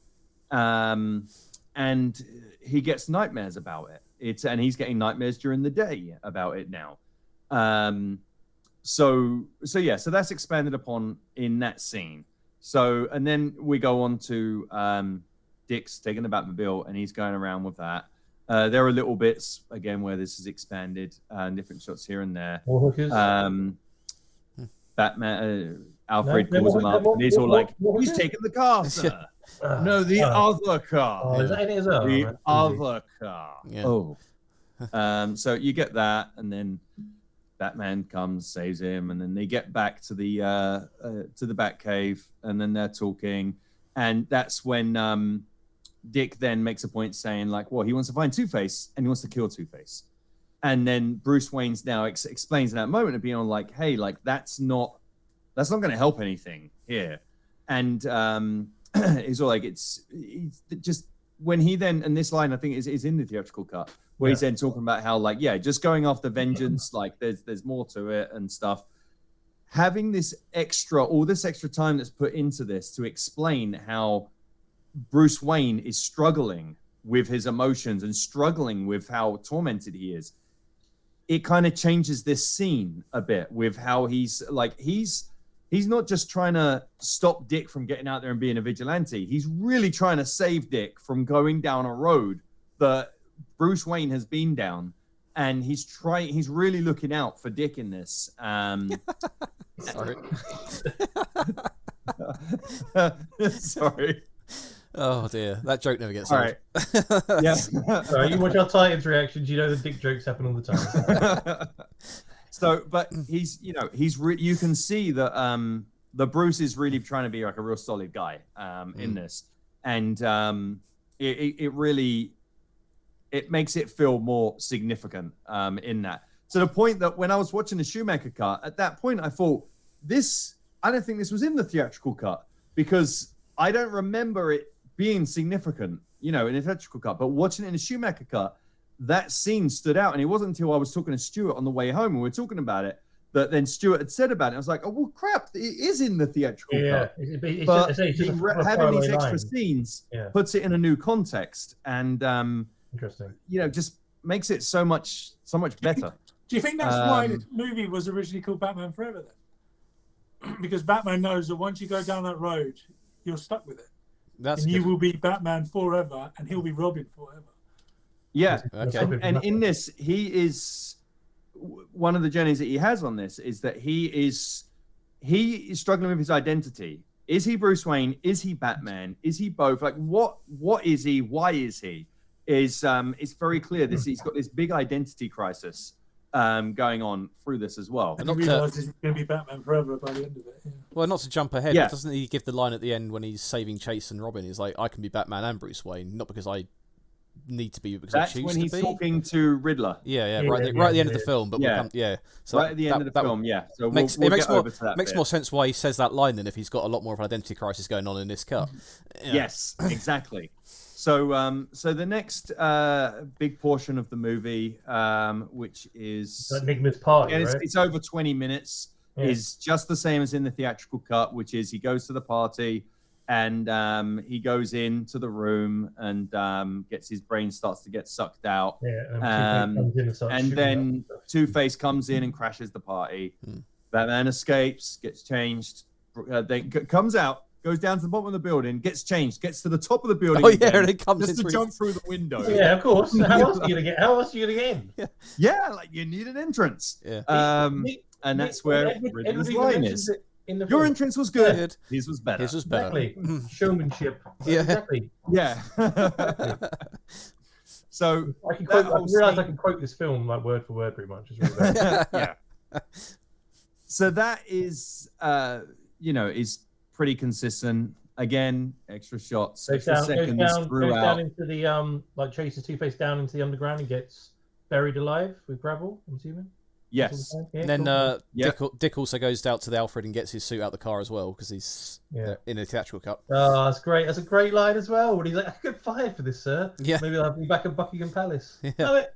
and he gets nightmares about it. And he's getting nightmares during the day about it now. So that's expanded upon in that scene. So, and then we go on to Dick's taking the Batmobile and he's going around with that. There are little bits again where this is expanded and different shots here and there. Batman, Alfred calls him up and he's all like, "He's taking the car, sir." No, the other car. Oh, is that in it as well? The other car. Yeah. Oh. So you get that, and then Batman comes, saves him, and then they get back to the Batcave, and then they're talking, and that's when Dick then makes a point saying like, well, he wants to find Two-Face and he wants to kill Two-Face, and then Bruce Wayne's now explains in that moment of being on like, hey, like that's not going to help anything here, and he's all like, it's just when he then, and this line I think is in the theatrical cut, where he's then talking about how like, yeah, just going after vengeance, like there's more to it and stuff. Having all this extra time that's put into this to explain how Bruce Wayne is struggling with his emotions and struggling with how tormented he is. It kind of changes this scene a bit with how he's not just trying to stop Dick from getting out there and being a vigilante. He's really trying to save Dick from going down a road that Bruce Wayne has been down, and he's really looking out for Dick in this. Sorry. Sorry. Oh dear, that joke never gets old. All right. Yeah. Sorry, you watch our Titans reactions, you know the Dick jokes happen all the time. So, but you can see that the Bruce is really trying to be like a real solid guy in this, and it makes it feel more significant in that. To the point that when I was watching the Schumacher cut, at that point I thought I don't think this was in the theatrical cut, because I don't remember it being significant, in the theatrical cut. But watching it in the Schumacher cut, that scene stood out, and it wasn't until I was talking to Stuart on the way home and we were talking about it that then Stuart had said about it. I was like, oh well, crap, it is in the theatrical cut. But having these extra scenes puts it in a new context, and interesting. Just makes it so much better. Do you think that's why the movie was originally called Batman Forever then? Because Batman knows that once you go down that road, you're stuck with it. You will be Batman forever, and he'll be Robin forever. Yeah. Okay. And in this, he is one of the journeys that he has on this is that he is struggling with his identity. Is he Bruce Wayne? Is he Batman? Is he both? Like, what is he? Why is he? It's very clear he's got this big identity crisis going on through this as well. And he realizes he's going to be Batman forever by the end of it. Yeah. Well, not to jump ahead, but doesn't he give the line at the end when he's saving Chase and Robin? He's like, I can be Batman and Bruce Wayne, not because I need to be, because I choose to be. That's when he's talking to Riddler. Right at the end of the film. But so right at the end of the film, So we'll get over to that. Makes more sense why he says that line than if he's got a lot more of an identity crisis going on in this cut. Yeah. Yes, exactly. So the next big portion of the movie, which is Enigma's party, right? It's over 20 minutes, is just the same as in the theatrical cut, which is he goes to the party and he goes into the room and gets his brain starts to get sucked out. And then Two-Face comes in and crashes the party. Batman escapes, gets changed, then comes out, goes down to the bottom of the building, gets changed, gets to the top of the building. And it comes just to jump through the window. Yeah, of course. How else are you gonna get in? Yeah, like you need an entrance. Yeah. And that's where Riddler's line is. Your entrance was good. His was better. Exactly. Showmanship. Yeah. Exactly. Yeah. So I can quote this film like word for word, pretty much. It's really yeah. So that is, is pretty consistent. Again, extra shots, extra seconds throughout. Goes down into the chases Two-Face down into the underground and gets buried alive with gravel. I'm assuming. Yes. And then Dick also goes out to the Alfred and gets his suit out the car as well because he's in a theatrical cut. Oh, that's great. That's a great line as well. When he's like, I could get fired for this, sir. Yeah. Maybe I'll be back at Buckingham Palace. Love it.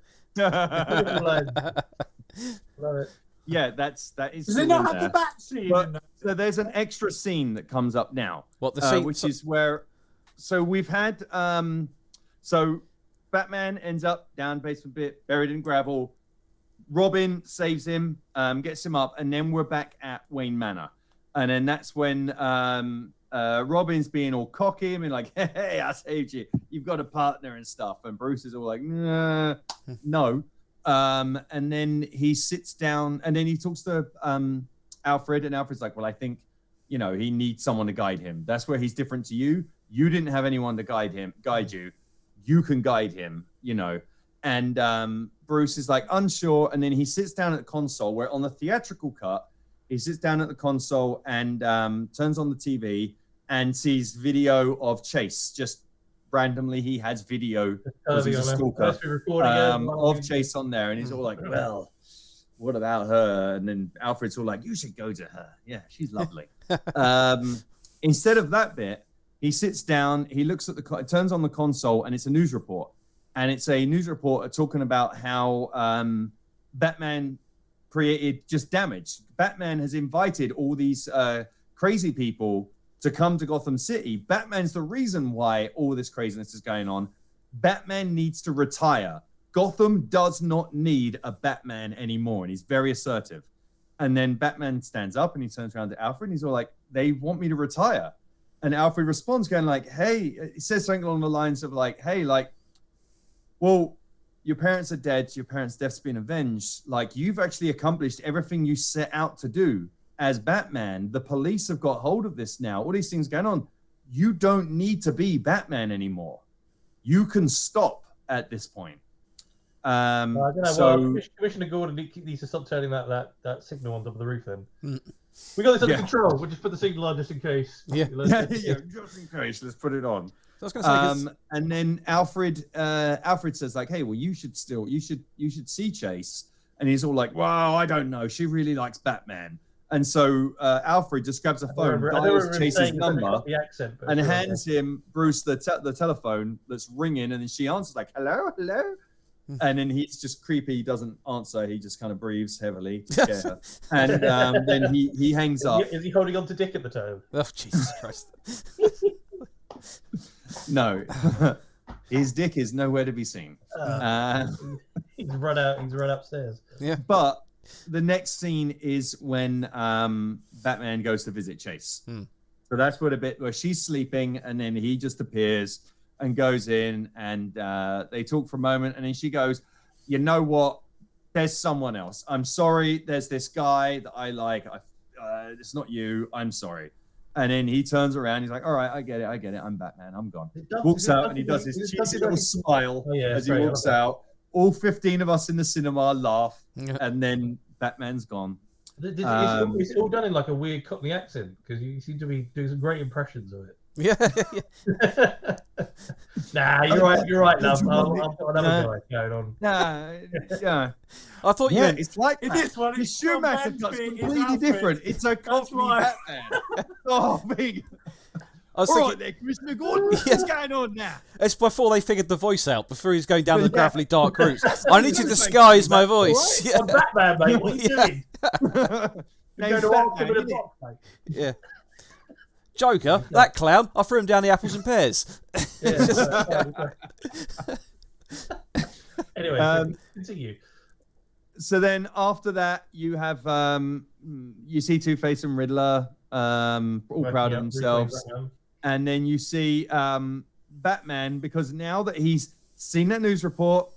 Love it. Yeah, that is. Does it not have the bat scene? So there's an extra scene that comes up now. What the scene? Which is where, so we've had, So Batman ends up down basement bit, buried in gravel. Robin saves him, gets him up, and then we're back at Wayne Manor. And then that's when Robin's being all cocky and like, hey, I saved you. You've got a partner and stuff. And Bruce is all like, nah, no. And then he sits down and then he talks to Alfred, and Alfred's like, well, I think, he needs someone to guide him. That's where he's different to you. You didn't have anyone to guide you. You can guide him, And Bruce is like unsure. And then he sits down at the console where on the theatrical cut, he sits down at the console and turns on the TV and sees video of Chase. Just randomly, he has video because he's a stalker of Chase on there. And he's all like, well, what about her? And then Alfred's all like, you should go to her. Yeah, she's lovely. Instead of that bit, he sits down, he looks at turns on the console, and it's a news report. And it's a news reporter talking about how Batman created just damage. Batman has invited all these crazy people to come to Gotham City. Batman's the reason why all this craziness is going on. Batman needs to retire. Gotham does not need a Batman anymore. And he's very assertive. And then Batman stands up and he turns around to Alfred and he's all like, they want me to retire. And Alfred responds going like, hey, he says something along the lines of like, hey, like, well, your parents are dead. Your parents' death's been avenged. Like, you've actually accomplished everything you set out to do as Batman. The police have got hold of this now. All these things going on. You don't need to be Batman anymore. You can stop at this point. I don't know. So, Commissioner Gordon needs to stop turning that signal on top of the roof then. We got this under control. We'll just put the signal on just in case. Yeah, just in case. Let's put it on. I was gonna say, and then Alfred says like, hey, well, you should see Chase. And he's all like, well, I don't know. She really likes Batman. And so Alfred just grabs a phone, dials Chase's number, and hands him Bruce the telephone that's ringing, and then she answers like, hello. And then he's just creepy. He doesn't answer. He just kind of breathes heavily to scare her. And then he hangs up. Is he holding on to Dick at the time? Oh, Jesus Christ. No. His dick is nowhere to be seen. He's run out. He's run upstairs. Yeah. But the next scene is when Batman goes to visit Chase. So that's what a bit where she's sleeping, and then he just appears and goes in, and they talk for a moment, and then she goes, you know what? There's someone else. I'm sorry. There's this guy that I like. It's not you. I'm sorry. And then he turns around. He's like, all right, I get it. I'm Batman. I'm gone. Walks out, and he does his cheesy little smile as he walks out. All 15 of us in the cinema laugh, and then Batman's gone. It's all done in like a weird Cockney accent, because you seem to be doing some great impressions of it. Yeah. Nah, you're right, love. I've got another guy going on. Yeah. I thought you meant... It's like this one. The Schumacher Cut's completely different. It's a Cockney Batman. Oh, big. I was all thinking... right there, Commissioner Gordon. What's going on now? It's before they figured the voice out, before he was going down the gravelly dark routes. I need to disguise my voice. Right? I'm Batman, mate. What are you doing? You're going to Arkham in a box, mate. Yeah. Joker, that clown, I threw him down the apples and pears. Anyway, continue. So then after that, you have you see Two-Face and Riddler all proud of themselves. And then you see Batman, because now that he's seen that news report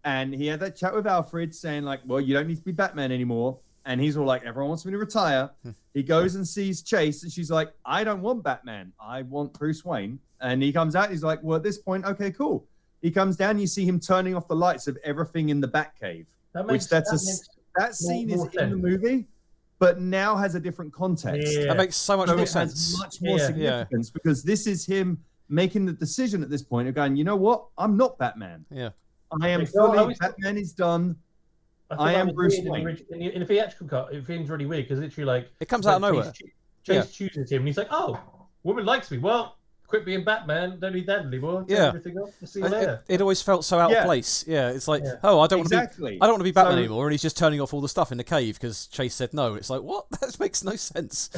and he had that chat with Alfred saying like, well, you don't need to be Batman anymore. And he's all like, everyone wants me to retire. He goes and sees Chase, and she's like, I don't want Batman. I want Bruce Wayne. And he comes out, he's like, well, at this point, okay, cool. He comes down, you see him turning off the lights of everything in the Batcave. That scene is in the movie, but now has a different context. Yeah. That makes so much more sense. Has much more significance, because this is him making the decision at this point of going, you know what? I'm not Batman. Yeah. I am fully, Batman is done. I am Bruce Wayne. In the theatrical cut, it feels really weird, because literally, like, it comes out of nowhere. Chase chooses him, and he's like, "Oh, woman likes me. Well, quit being Batman. Don't need that anymore. Yeah. Everything else. We'll see you later." It always felt so out of place. Yeah, it's like, oh, I don't want to be Batman anymore, and he's just turning off all the stuff in the cave because Chase said no. It's like, what? That makes no sense.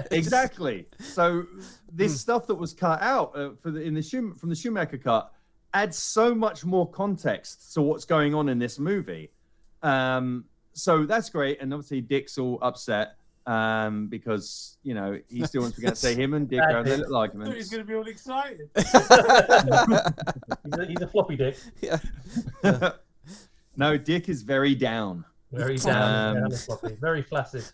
Exactly. So this stuff that was cut out from the Schumacher Cut adds so much more context to what's going on in this movie. So that's great. And obviously Dick's all upset because, you know, he still wants to get say him and Dick are having a little argument. He's going to be all excited. He's a floppy Dick. Yeah. No, Dick is very down. Very down. Floppy. Very flaccid.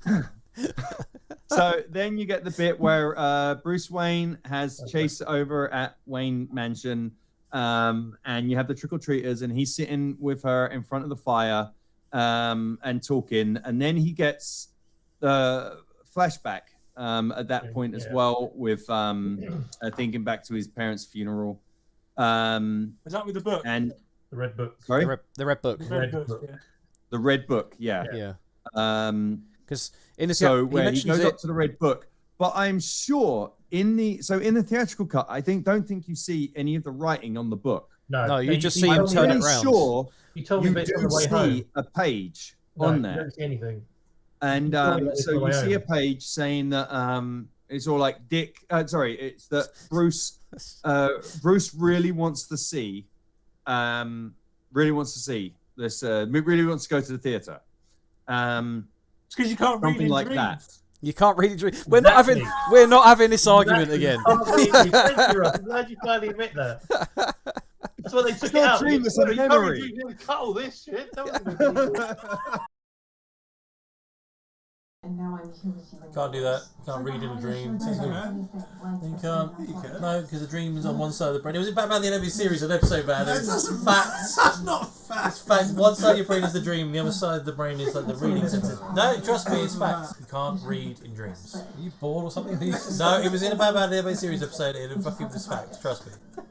So then you get the bit where Bruce Wayne has Chase over at Wayne Mansion, and you have the trick-or-treaters, and he's sitting with her in front of the fire and talking, and then he gets the flashback at that point as well with thinking back to his parents' funeral. Is that with the book? And the Red Book. Sorry? The Red Book. The Red Book, yeah. The Red Book, yeah. Because in the where he goes up to the Red Book, but I'm sure in the theatrical cut, don't think you see any of the writing on the book. No, you just see him turn it around. Sure, you told me do see a page on there. You don't see anything. And so you see a page saying that it's all like Dick. It's that Bruce really wants to see this. Really wants to go to the theater. It's because you can't read something in like dreams. that. You can't read it. We're not having this argument again. I'm glad you finally admit that. That's why they took it out. Dream, it's a memory. Cut all this shit. And now I'm here with you. Can't do that. Can't read in a dream. You can't. No, because the dream is on one side of the brain. It was in Batman the Animated Series, an episode about it. That's facts. That's not facts. It's facts. One side of your brain is the dream, the other side of the brain is like the reading center. No, trust me, it's facts. You can't read in dreams. Are you bored or something? No, it was in a Batman the Animated Series episode. It fucking was facts. Trust me. You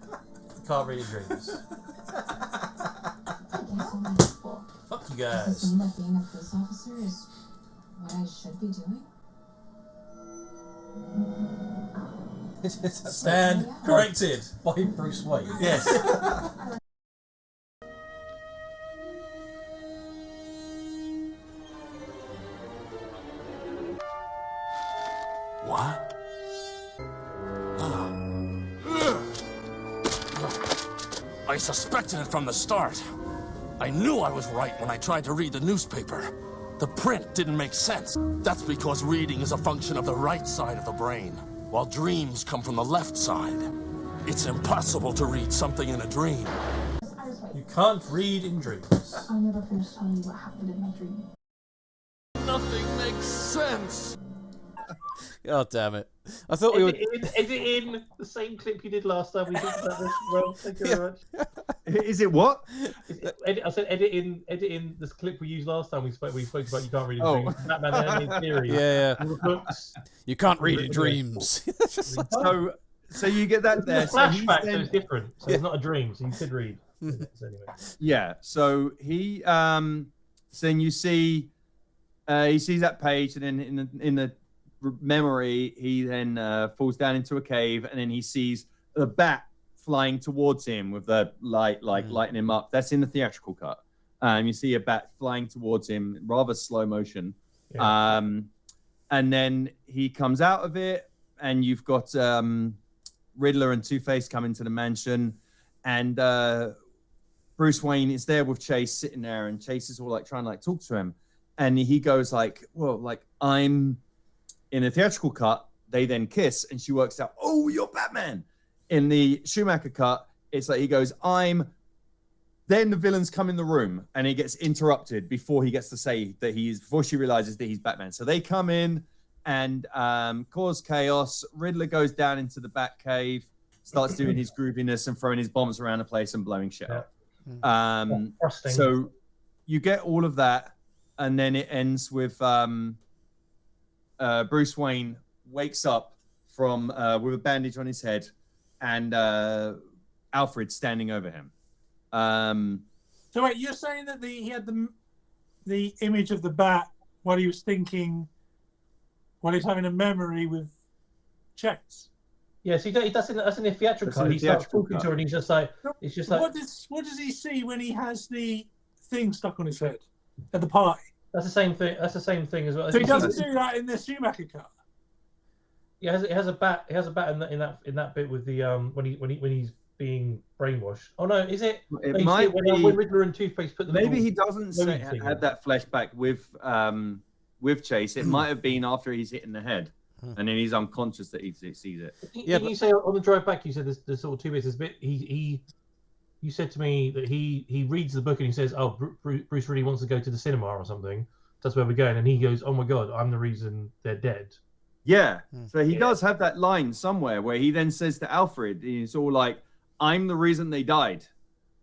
can't read in dreams. Fuck you guys. Does it mean that being a police officer is what I should be doing? Stand corrected by Bruce Wayne. Yes. What? I suspected it from the start. I knew I was right when I tried to read the newspaper. The print didn't make sense. That's because reading is a function of the right side of the brain, while dreams come from the left side. It's impossible to read something in a dream. You can't read in dreams. I never finished telling you what happened in my dream. Nothing makes sense. God damn it. I thought we were... Edit in the same clip you did last time we talked about this, Rob. Thank you very much. Is it what? I said edit in this clip we used last time we spoke about you can't read in dreams. Batman the Animated Series. Yeah. All the books. You can't read in dreams. So you get that there. It's a flashback, so it's different. So it's not a dream, so you could read. Anyway. Yeah. So he so then you see he sees that page, and then in the memory he then falls down into a cave, and then he sees the bat flying towards him with the lighting him up. That's in the theatrical cut. You see a bat flying towards him, rather slow motion. Yeah. And then he comes out of it, and you've got Riddler and Two-Face come into the mansion, and Bruce Wayne is there with Chase sitting there, and Chase is all like trying to like talk to him, and he goes like, well, like I'm in a theatrical cut, they then kiss, and she works out, oh, you're Batman. In the Schumacher cut, it's like he goes, then the villains come in the room, and he gets interrupted before he gets to say that before she realizes that he's Batman. So they come in and cause chaos. Riddler goes down into the Batcave, starts doing his grooviness and throwing his bombs around the place and blowing shit up. So you get all of that, and then it ends with Bruce Wayne wakes up from with a bandage on his head, and Alfred standing over him. So wait, you're saying that he had the image of the bat while he was thinking, while he's having a memory with Chase? Yes, he does. That's in the theatrical cut. He starts talking to her, and he's just like, What does he see when he has the thing stuck on his head at the party? That's the same thing. That's the same thing as well. So he doesn't do that in the Schumacher cut. Yeah, it has a bat. It has a bat in that bit with the when being brainwashed. Oh no, is it? It No, you see might when be. Riddler and Two-Face put the Maybe little he doesn't glowing thing have in. that flashback with Chase. It might have been after he's hit in the head, and then he's unconscious that he sees it. Didn't you say on the drive back? You said there's sort of two bits. There's a bit you said to me that he reads the book and he says, "Oh, Bruce really wants to go to the cinema or something. That's where we're going." And he goes, "Oh my God, I'm the reason they're dead." Yeah. So he does have that line somewhere where he then says to Alfred, he's all like, "I'm the reason they died."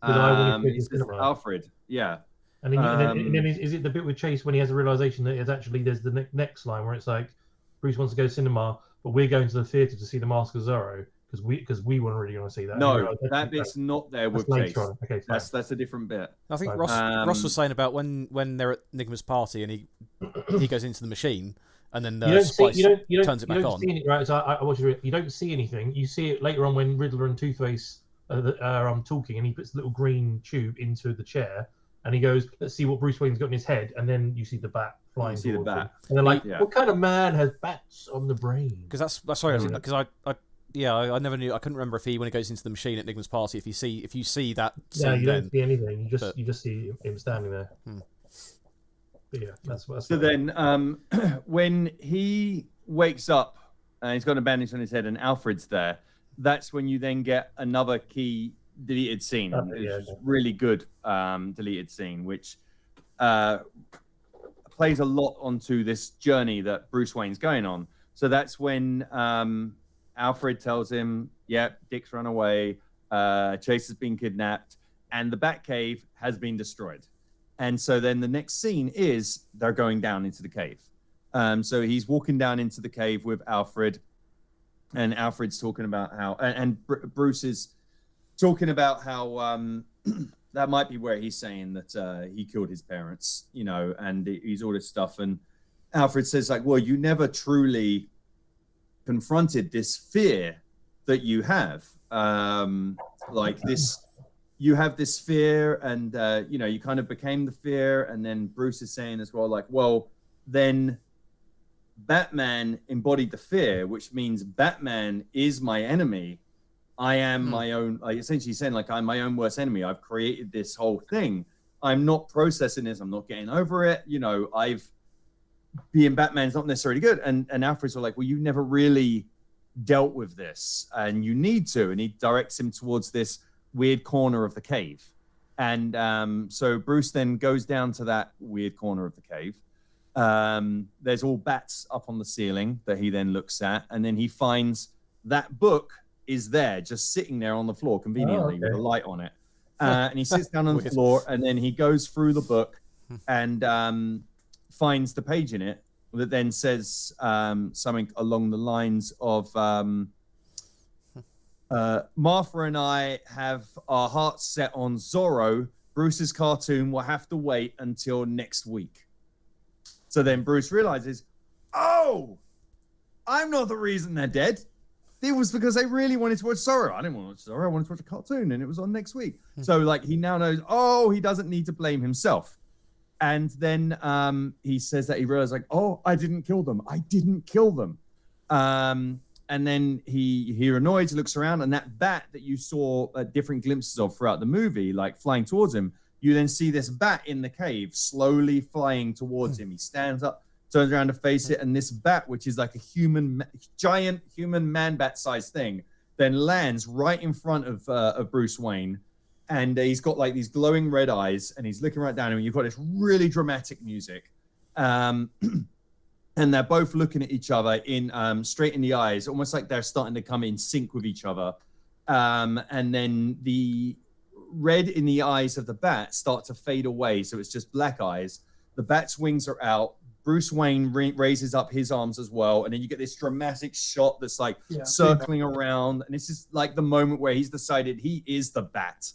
He says to Alfred, yeah. And then is it the bit with Chase when he has a realization that it's actually there's the next line where it's like Bruce wants to go to cinema, but we're going to the theater to see The Mask of Zorro because we weren't really going to see that. No, that bit's not there with Chase. Okay, that's a different bit. I think Ross was saying about when they're at Nigma's party and he goes into the machine and then Splice turns it back on. See it, right? So I watched it. You don't see anything. You see it later on when Riddler and Two-Face are talking, and he puts a little green tube into the chair, and he goes, "Let's see what Bruce Wayne's got in his head," and then you see the bat flying. You see the bat, and they're like, "What kind of man has bats on the brain?" Because that's sorry, because I never knew. I couldn't remember if when he goes into the machine at Nigma's party, if you see that. Yeah, you don't see anything. You just see him standing there. But yeah, that's so. Then, when he wakes up and he's got a bandage on his head, and Alfred's there, that's when you then get another key deleted scene. It's really good deleted scene, which plays a lot onto this journey that Bruce Wayne's going on. So that's when Alfred tells him, Dick's run away, Chase has been kidnapped, and the Batcave has been destroyed. And so then the next scene is they're going down into the cave. So he's walking down into the cave with Alfred, and Alfred's talking about how, and Bruce is talking about how that might be where he's saying that he killed his parents, and he's all this stuff. And Alfred says, like, well, you never truly confronted this fear that you have. Like this, you have this fear, and, you kind of became the fear. And then Bruce is saying as well, like, well, then Batman embodied the fear, which means Batman is my enemy. I am my own, like, essentially saying, like, I'm my own worst enemy. I've created this whole thing. I'm not processing this. I'm not getting over it. Being Batman's not necessarily good. And Alfred's all like, well, you never really dealt with this, and you need to. And he directs him towards this weird corner of the cave. And so Bruce then goes down to that weird corner of the cave. There's all bats up on the ceiling that he then looks at, and then he finds that book is there, just sitting there on the floor conveniently with a light on it. And he sits down on the floor, and then he goes through the book and finds the page in it that then says something along the lines of Martha and I have our hearts set on Zorro. Bruce's cartoon will have to wait until next week. So then Bruce realizes, oh, I'm not the reason they're dead. It was because they really wanted to watch Zorro. I didn't want to watch Zorro. I wanted to watch a cartoon, and it was on next week. So, like, he now knows, he doesn't need to blame himself. And then he says that he realized, like, oh, I didn't kill them. I didn't kill them. And then he annoyed, looks around, and that bat that you saw different glimpses of throughout the movie, like flying towards him, you then see this bat in the cave slowly flying towards him. He stands up, turns around to face it, and this bat, which is like a giant human man bat sized thing, then lands right in front of Bruce Wayne. And he's got like these glowing red eyes, and he's looking right down at him. You've got this really dramatic music. And they're both looking at each other in straight in the eyes, almost like they're starting to come in sync with each other. And then the red in the eyes of the bat start to fade away, so it's just black eyes. The bat's wings are out. Bruce Wayne raises up his arms as well, and then you get this dramatic shot that's like circling around, and this is like the moment where he's decided he is the bat,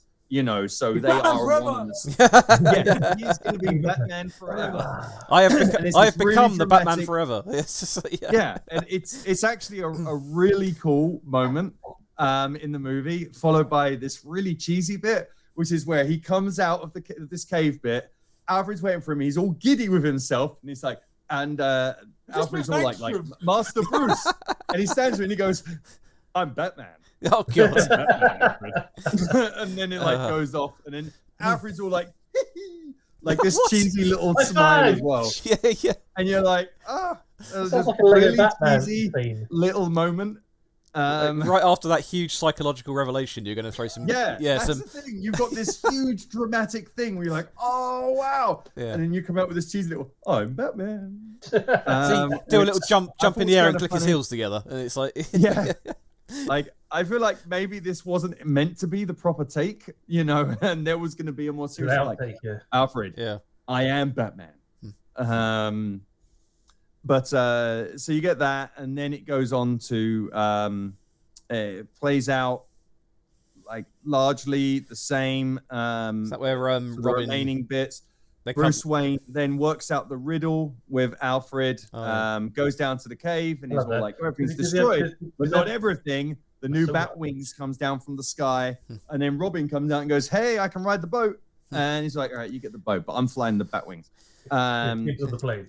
so they are one. Yeah, he's going to be Batman forever. I have become the Batman forever. Yeah, and it's actually a really cool moment in the movie, followed by this really cheesy bit, which is where he comes out of this cave bit. Alfred's waiting for him. He's all giddy with himself, and he's like, Alfred's all like Master Bruce, and he stands there and he goes, I'm Batman. Oh god. And then it like goes off, and then Alfred's all like, like this What? cheesy little High smile five! as well. Yeah. And you're like, that was Sounds just like a Lego really Batman cheesy scene. little moment. Right after that huge psychological revelation, you're going to throw some. That's some. the thing. You've got this huge dramatic thing where you're like, oh wow, and then you come out with this cheesy little, I'm Batman. Do a little jump in the air and click his heels together, and it's like, yeah. Like I feel like maybe this wasn't meant to be the proper take, you know, and there was going to be a more serious like, Alfred. Yeah, I am Batman. But so you get that, and then it goes on to it plays out like largely the same. Is that where the Robin, remaining bits? Bruce Wayne then works out the riddle with Alfred. Goes down to the cave, and he's all like, "Everything's destroyed, but not everything." The new bat wings comes down from the sky, and then Robin comes out and goes, "Hey, I can ride the boat." And he's like, "All right, you get the boat, but I'm flying the bat wings." The plane.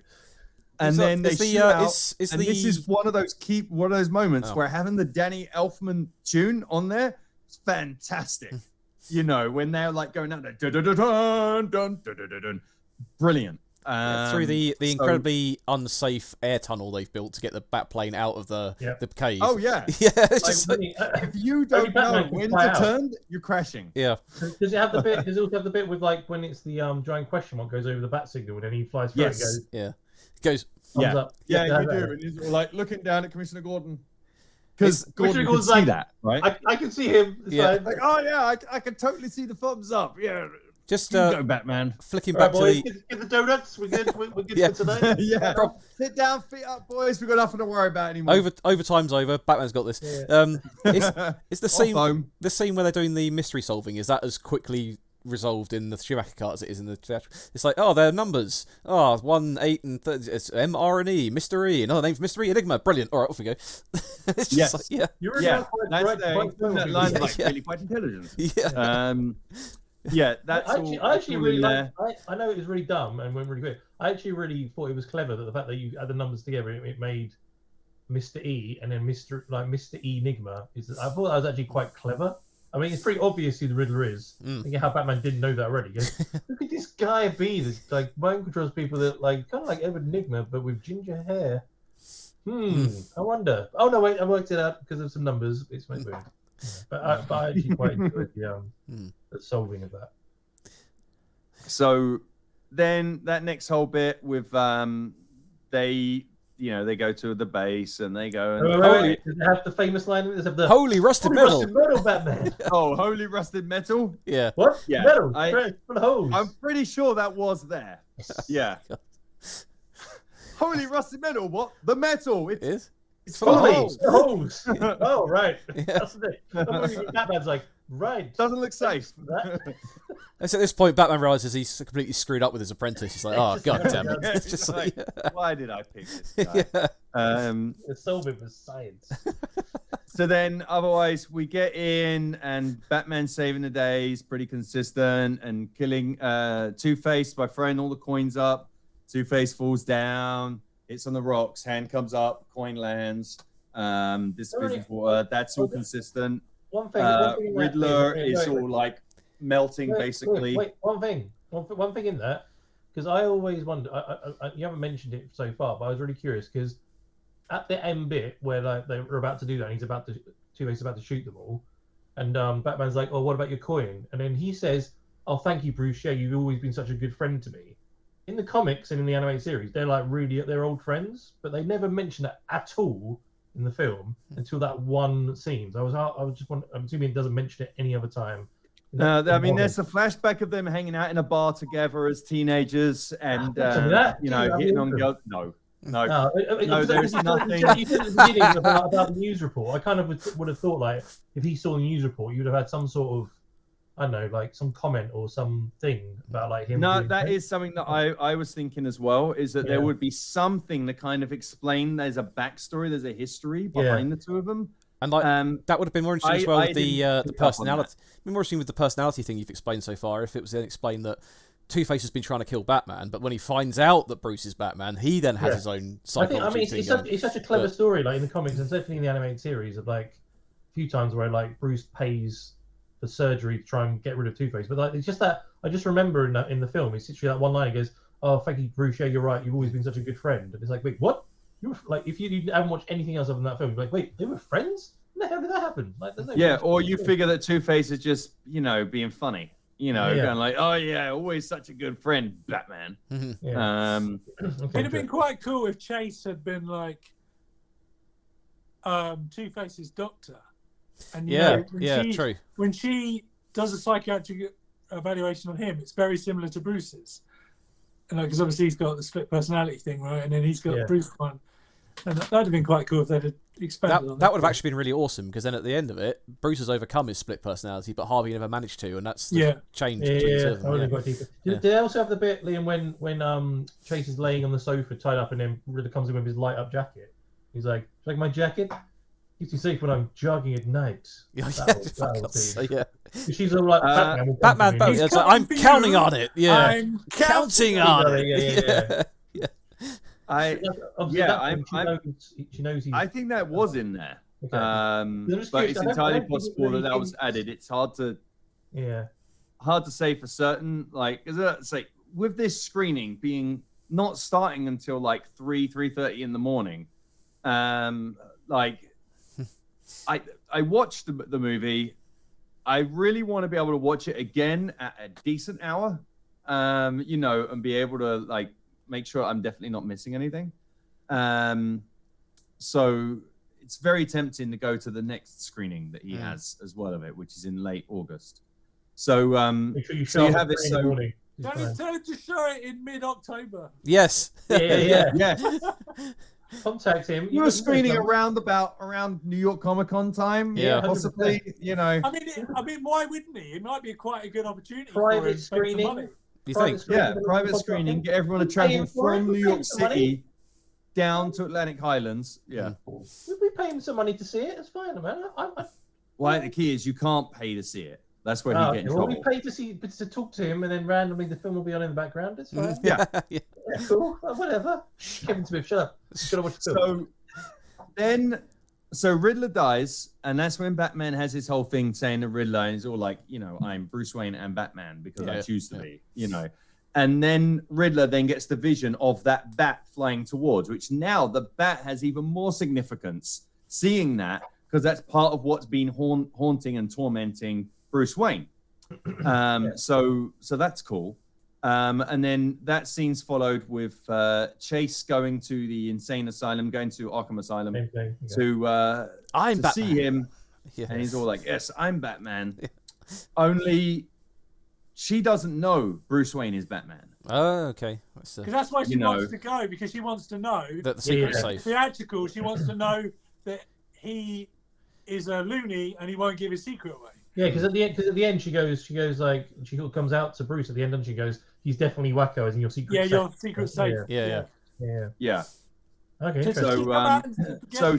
And then they shoot out, and this is one of those moments where having the Danny Elfman tune on there is fantastic. You know, when they're like going out there, dun, dun, dun, dun, dun, dun, dun, dun, brilliant. Through the incredibly unsafe air tunnel they've built to get the bat plane out of the cave. Oh yeah, yeah. It's like, if you don't know when to turn, you're crashing. Yeah. Does it have the bit? Does it also have the bit with like when it's the giant question mark goes over the bat signal and then he flies through and goes? Yeah. It goes. Yeah. Up. Yeah, you do. And he's like looking down at Commissioner Gordon. Because Gordon can see like, that, right? I can see him. Like, oh yeah, I can totally see the thumbs up. Yeah. Just go Batman. Flicking back to the get the donuts. We're good. We're good for today. Yeah. Sit down, feet up, boys. We've got nothing to worry about anymore. Overtime's over. Batman's got this. Yeah. It's the scene. The scene where they're doing the mystery solving. Is that as quickly resolved in the Schumacher Cut as it is in the theatrical? It's like, oh, they're numbers. 1, 8, and 30. It's M, R, and E. Mr. E. Another name for Mystery Enigma. Brilliant. All right, off we go. It's just like, yeah. You're really that line's like really quite intelligent. Yeah. Yeah, that's I actually really like. I know it was really dumb and went really quick. I actually really thought it was clever that the fact that you add the numbers together, it made Mr. E and then Mr. E Enigma. I thought that was actually quite clever. I mean, it's pretty obvious who the Riddler is. Think how Batman didn't know that already. Who could this guy be? This like mind controls people that like kind of like Edward Enigma, but with ginger hair. I wonder. Oh no, wait, I worked it out because of some numbers. It's my mood. But I actually quite enjoyed the solving of that. So then that next whole bit with they go to the base and they go and does it have the famous line? Does it have the holy rusted metal? Rusted metal, Batman. Oh, holy rusted metal. Yeah. What? Yeah. Metal. Full of holes. I'm pretty sure that was there. Yeah. Holy rusted metal. What? The metal. It is. It's full of holes. Holes. Oh, right. That's the thing. Batman's like, right. Doesn't look safe. It's at this point Batman realizes he's completely screwed up with his apprentice. He's like, oh god damn it! It's just like, why did I pick this guy? The solving was science. So then, otherwise, we get in, and Batman saving the day is pretty consistent, and killing Two-Face by throwing all the coins up. Two-Face falls down, hits on the rocks, hand comes up, coin lands. This vision water, that's all consistent. One thing Riddler is all like melting, basically. Wait, one thing in that, because I always wonder. You haven't mentioned it so far, but I was really curious because at the end bit where like they were about to do that, and Two-Face about to shoot them all, and Batman's like, "Oh, what about your coin?" And then he says, "Oh, thank you, Bruce. Yeah, you've always been such a good friend to me." In the comics and in the animated series, they're like they're old friends, but they never mention that at all in the film until that one scene. So I was just wondering, I'm assuming it doesn't mention it any other time. No, I mean, there's a flashback of them hanging out in a bar together as teenagers and, hitting on girls. No, there's nothing. You said at the beginning about the news report. I kind of would have thought, like, if he saw the news report, you'd have had some sort of, I don't know, like some comment or something about like him. No, that is something that I was thinking as well, is that there would be something to kind of explain there's a backstory, there's a history behind the two of them. And like that would have been more interesting as well with the personality. More interesting with the personality thing you've explained so far. If it was then explained that Two-Face has been trying to kill Batman, but when he finds out that Bruce is Batman, he then has his own psychology. It's such a clever story, like in the comics and definitely in the animated series, of like few times where like Bruce pays for surgery to try and get rid of Two-Face, but like it's just that I just remember in the film, it's literally that one line. He goes, "Oh, thank you, Bruce. Yeah, you're right. You've always been such a good friend." And it's like, wait, what? You were like, if you haven't watched anything else other than that film, you're like, wait, they were friends? When the hell did that happen? Like, there's no Yeah, or you figure that Two-Face is just, being funny. Going like, oh yeah, always such a good friend, Batman. Yeah. It'd have been quite cool if Chase had been like Two-Face's doctor. And true. When she does a psychiatric evaluation on him, it's very similar to Bruce's. And because obviously he's got the split personality thing, right? And then he's got Bruce one. And that'd have been quite cool if they'd have expanded on that. That would have actually been really awesome, because then at the end of it, Bruce has overcome his split personality, but Harvey never managed to, and that's the change between the two of them. Did they also have the bit, Liam, when Chase is laying on the sofa tied up and then Riddler comes in with his light up jacket? He's like, "Like my jacket? Keeps me safe when I'm jogging at night." She's all like, Batman. It's like, I'm counting on it. Yeah, I'm counting on it. Yeah. She knows I think that was in there. Okay. But it's entirely possible that was added. It's hard to say for certain. Like, it's like with this screening being not starting until like 3:30 in the morning. Like, I watched the movie. I really want to be able to watch it again at a decent hour, and be able to like make sure I'm definitely not missing anything. So it's very tempting to go to the next screening that he has as well of it, which is in late August. So, so you have it. So tell him to show it in mid-October. Yes. Yeah. Contact him. You were screening around New York Comic Con time, possibly. 100%. I mean, why wouldn't he? It might be quite a good opportunity. Private screening. You think? Private screening. Get everyone to travel from New York City down to Atlantic Highlands. Yeah. We'll be paying some money to see it. It's fine, man. Well, the key is you can't pay to see it. That's where he gets in trouble. We'll be paid to talk to him, and then randomly the film will be on in the background. It's fine. Yeah, cool. Whatever. Kevin Smith, shut up. Gotta watch the film. So Riddler dies, and that's when Batman has his whole thing saying to Riddler, and he's all like, I'm Bruce Wayne and Batman because I choose to be, And then Riddler then gets the vision of that bat flying towards, which now the bat has even more significance, seeing that, because that's part of what's been haunting and tormenting Bruce Wayne. So that's cool. And then that scene's followed with Chase going to the insane asylum, going to Arkham Asylum to see him. Yes. And he's all like, yes, I'm Batman. Only she doesn't know Bruce Wayne is Batman. Oh, okay. Because that's why she wants to go, because she wants to know that the secret's safe. Theatrical, she wants to know that he is a loony and he won't give his secret away. Yeah, because at the end she goes like she comes out to Bruce at the end and she goes, he's definitely wacko, as in your secret. Yeah, your secret safe. Yeah. Okay. So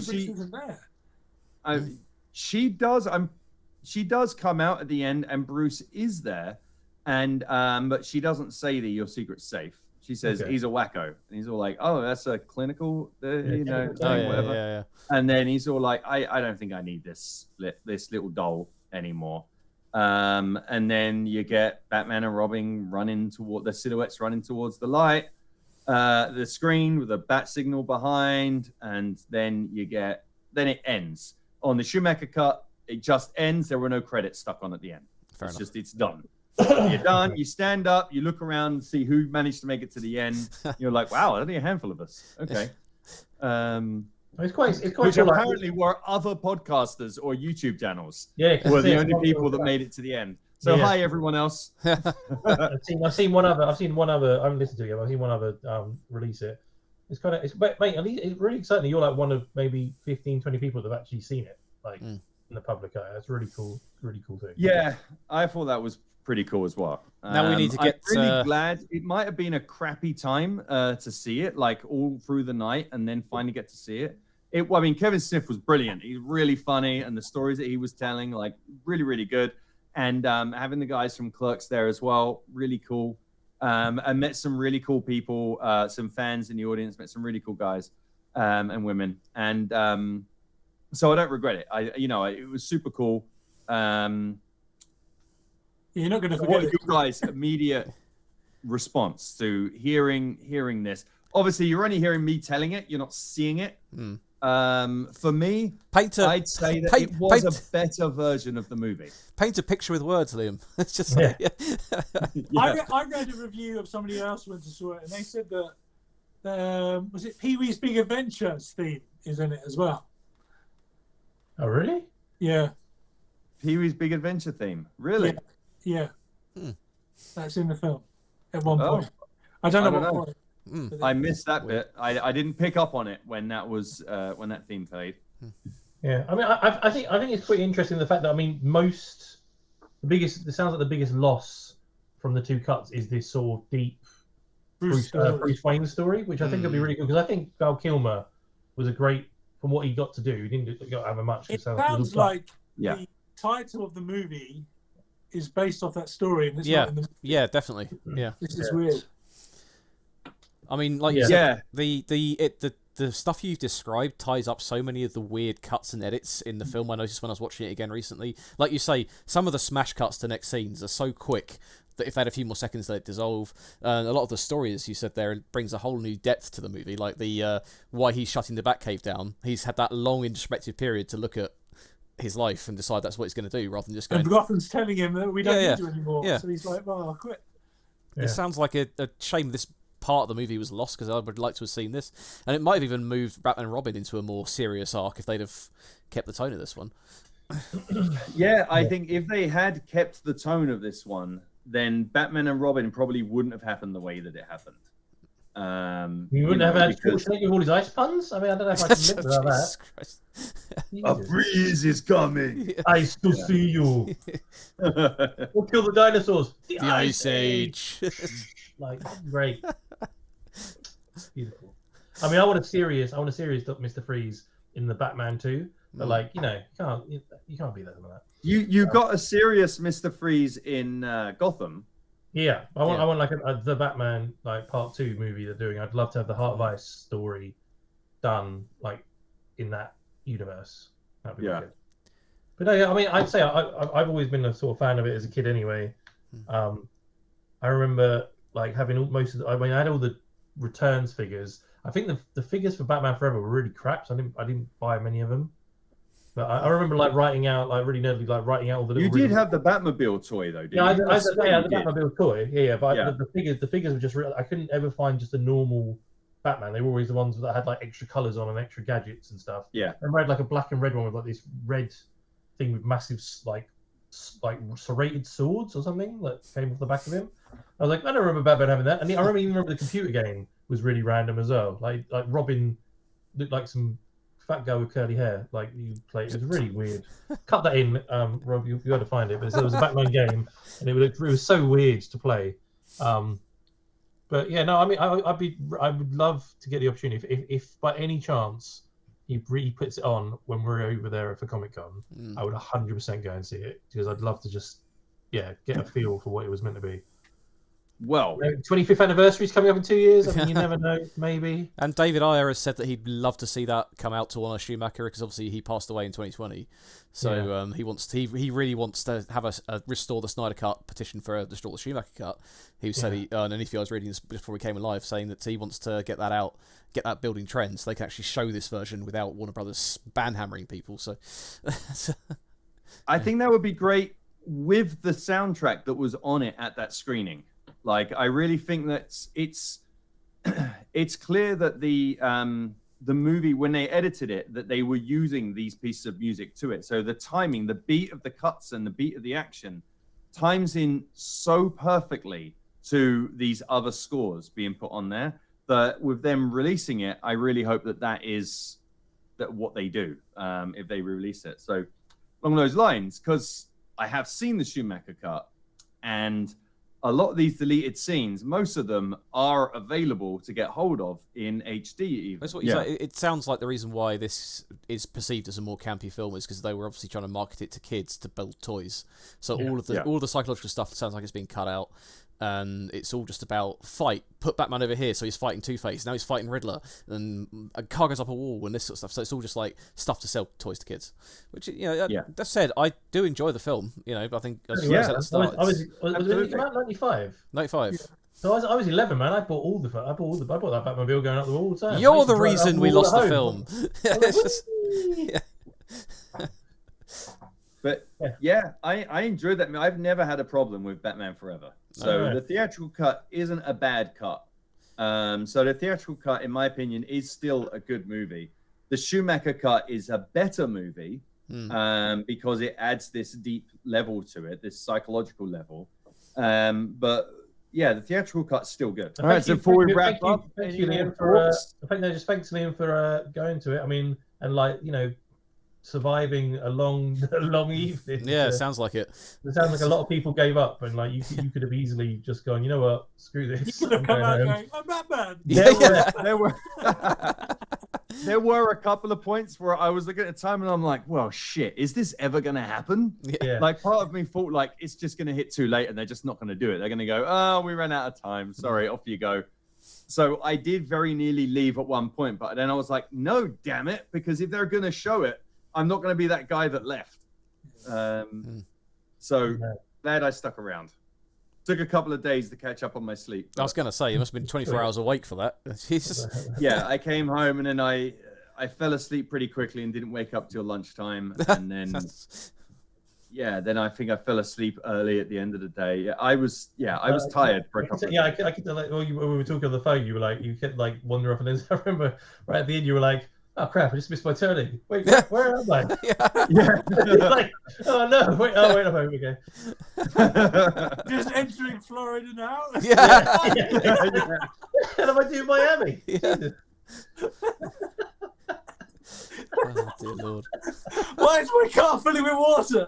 she does come out at the end, and Bruce is there, and but she doesn't say that your secret's safe. She says he's a wacko, and he's all like, "Oh, that's a clinical, whatever." Yeah. And then he's all like, "I don't think I need this little doll anymore." And then you get Batman and Robin running toward the silhouettes, running towards the light, the screen with a bat signal behind, and then it ends on the Schumacher cut. It just ends. There were no credits stuck on at the end. It's done. You're done. You stand up. You look around and see who managed to make it to the end. You're like, wow, only a handful of us. Okay. It's quite which apparently were other podcasters or YouTube channels. Yeah, were the only people that made it to the end. So hi everyone else. I've seen one other. I haven't listened to it yet. I've seen one other release it. Mate, at least it's really exciting. You're like one of maybe 15, 20 people that have actually seen it, like in the public eye. That's really cool thing. Yeah, I thought that was pretty cool as well. Now we need to get. I'm really glad. It might have been a crappy time to see it, like all through the night, and then finally get to see it. I mean, Kevin Smith was brilliant. He's really funny, and the stories that he was telling, like, really, really good. And having the guys from Clerks there as well, really cool. I met some really cool people, some fans in the audience, met some really cool guys and women. And So I don't regret it. It was super cool. You're not going to What forget are it. you guys' immediate response to hearing this? Obviously, you're only hearing me telling it. You're not seeing it. For me, I'd say that it was a better version of the movie. Paint a picture with words, Liam. It's just Yeah. like, I read a review of somebody else went to saw it, and they said that was it Pee-wee's Big Adventures theme is in it as well. Oh, really? Yeah. Pee-wee's Big Adventure theme, really? Yeah. That's in the film at one point. I don't know what point. I missed that bit. I didn't pick up on it when that theme played. Yeah, I mean, I think it's pretty interesting the fact that it sounds like the biggest loss from the two cuts is this sort of deep Bruce Wayne story, which I think would be really good because I think Val Kilmer was a great from what he got to do. He didn't have a much. It sounds like the title of the movie is based off that story, and it's not in the movie. Yeah, definitely. Yeah, this is weird. I mean, like you said, the stuff you've described ties up so many of the weird cuts and edits in the film. I noticed when I was watching it again recently. Like you say, some of the smash cuts to next scenes are so quick that if they had a few more seconds, they'd dissolve. A lot of the story, as you said there, brings a whole new depth to the movie. Like the why he's shutting the Batcave down. He's had that long introspective period to look at his life and decide that's what he's going to do, rather than just going. And Gotham's telling him that we don't need you anymore. Yeah. So he's like, "Well, I'll quit." It sounds like a shame this part of the movie was lost, because I would like to have seen this, and it might have even moved Batman and Robin into a more serious arc if they'd have kept the tone of this one. I think if they had kept the tone of this one, then Batman and Robin probably wouldn't have happened the way that it happened. You wouldn't have had Schwarzenegger with all his ice puns? I mean, I don't know if I can live without that. A breeze is coming. I still see you. We'll kill the dinosaurs. The Ice Age. Like, great. Beautiful. I mean, I want a serious Mr. Freeze in the Batman 2. But like, you can't be that than that. You got a serious Mr. Freeze in Gotham. Yeah, I want like the Batman like Part 2 movie they're doing. I'd love to have the Heart of Ice story done like in that universe. That'd be really good. But no, I mean, I'd say I've always been a sort of fan of it as a kid anyway. I remember like having I had all the returns figures. I think the figures for Batman Forever were really crap, so I didn't buy many of them. But I remember like writing out like really nerdly like writing out all the. You did have the Batmobile toy though, didn't you? I had the Batmobile toy. Yeah, but the figures were just real. I couldn't ever find just a normal Batman. They were always the ones that had like extra colors on and extra gadgets and stuff. Yeah. And I had like a black and red one with like this red thing with massive like serrated swords or something that came off the back of him. I was like, I don't remember Batman having that. And I remember the computer game was really random as well. Like Robin looked like some fat guy with curly hair. Like you play, it was really weird. Cut that in, Rob. You got to find it. But there was a Batman game, and it was so weird to play. But yeah, no, I mean, I would love to get the opportunity if by any chance he puts it on when we're over there for Comic-Con. I would 100% go and see it because I'd love to just get a feel for what it was meant to be. Well, 25th anniversary is coming up in 2 years. I mean, you never know, maybe. And David Ayer has said that he'd love to see that come out to Warner Schumacher because obviously he passed away in 2020. So he really wants to have a restore the Snyder Cut petition for a restore the Schumacher Cut. He said and anything I was reading just before he came alive, saying that he wants to get that out, get that building trend, so they can actually show this version without Warner Brothers banhammering people. So, I think that would be great with the soundtrack that was on it at that screening. Like, I really think that it's clear that the movie, when they edited it, that they were using these pieces of music to it. So the timing, the beat of the cuts and the beat of the action times in so perfectly to these other scores being put on there that with them releasing it, I really hope that is what they do if they release it. So along those lines, because I have seen the Schumacher Cut, and a lot of these deleted scenes, most of them are available to get hold of in HD even. That's what you say. It sounds like the reason why this is perceived as a more campy film is because they were obviously trying to market it to kids to build toys. So all of the psychological stuff sounds like it's being cut out. and it's all just about fight. Put Batman over here, so he's fighting Two-Face. Now he's fighting Riddler, and a car goes up a wall, and this sort of stuff. So it's all just like stuff to sell toys to kids. Which, you know, that said, I do enjoy the film. You know, I think as I said at the start, was it 95? 95. So I was 11, man. I bought that Batmobile going up the wall all the time. You're the reason we lost the film. But yeah, I enjoyed that. I've never had a problem with Batman Forever. So the theatrical cut isn't a bad cut. So the theatrical cut, in my opinion, is still a good movie. The Schumacher cut is a better movie because it adds this deep level to it, this psychological level. But yeah, the theatrical cut's still good. All right, so before we wrap up, thanks Liam for going to it. I mean, and like, you know, surviving a long evening. Yeah, sounds like it. It sounds like a lot of people gave up, and like you could have easily just gone, you know what, screw this. You could have come out going, I'm Batman. There were a couple of points where I was looking at the time and I'm like, well, shit, is this ever going to happen? Yeah. Like, part of me thought, like, it's just going to hit too late and they're just not going to do it. They're going to go, oh, we ran out of time. Sorry, off you go. So I did very nearly leave at one point, but then I was like, no, damn it, because if they're going to show it, I'm not going to be that guy that left. So glad I stuck around. Took a couple of days to catch up on my sleep. I was going to say, you must have been 24 hours awake for that. Jesus. Yeah, I came home and then I fell asleep pretty quickly and didn't wake up till lunchtime. And then, then I think I fell asleep early at the end of the day. I was tired for a couple of days. I could tell, like, when we were talking on the phone, you were like, you kept like wandering off, and then I remember right at the end, you were like, oh crap, I just missed my turning. Wait, where am I? Like, oh no, wait a moment, okay. Just entering Florida now? And am I doing Miami? Oh, dear Lord. Why is my car filling with water?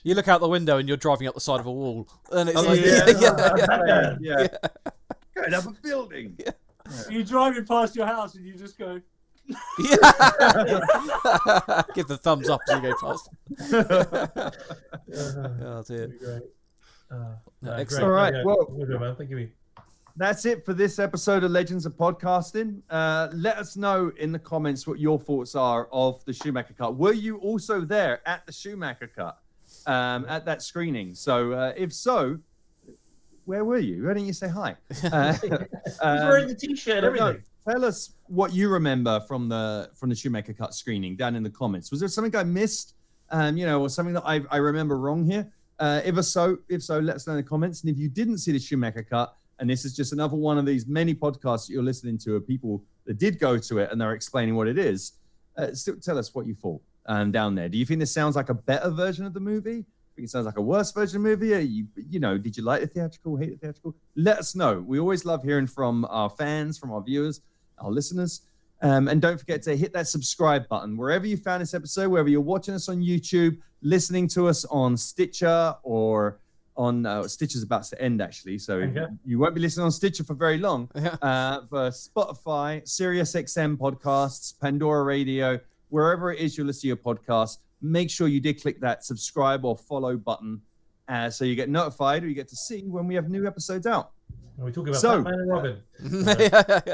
You look out the window and you're driving up the side of a wall. And it's Going up a building. You're driving past your house and you just go. Give the thumbs up as you go past. Oh dear. Excellent. All right. Well, thank you. That's it for this episode of Legends of Podcasting. Let us know in the comments what your thoughts are of the Schumacher Cut. Were you also there at the Schumacher Cut, at that screening? So if so, where were you? Why didn't you say hi? He's wearing the t-shirt and everything. Tell us what you remember from the Schumacher Cut screening down in the comments. Was there something I missed, or something that I remember wrong here? If so, let us know in the comments. And if you didn't see the Schumacher Cut, and this is just another one of these many podcasts that you're listening to of people that did go to it and they're explaining what it is, still tell us what you thought down there. Do you think this sounds like a better version of the movie? Think it sounds like a worse version of the movie? Did you like the theatrical, hate the theatrical? Let us know. We always love hearing from our fans, from our viewers, our listeners. And don't forget to hit that subscribe button. Wherever you found this episode, whether you're watching us on YouTube, listening to us on Stitcher, or on Stitcher's about to end, actually. So you won't be listening on Stitcher for very long. For Spotify, SiriusXM podcasts, Pandora Radio, wherever it is you listen to your podcast, make sure you did click that subscribe or follow button so you get notified or you get to see when we have new episodes out. Are we talking about Batman and Robin?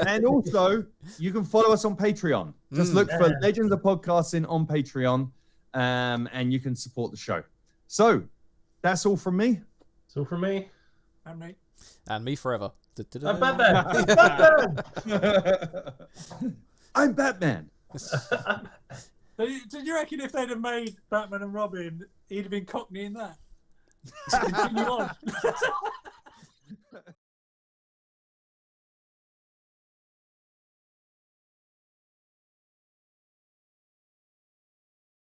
And also, you can follow us on Patreon. Just look for Legends of Podcasting on Patreon, and you can support the show. So, that's all from me. It's all from me. And me. And me forever. I'm Batman. Batman. I'm Batman. Did you reckon if they'd have made Batman and Robin, he'd have been Cockney in that? Continue on.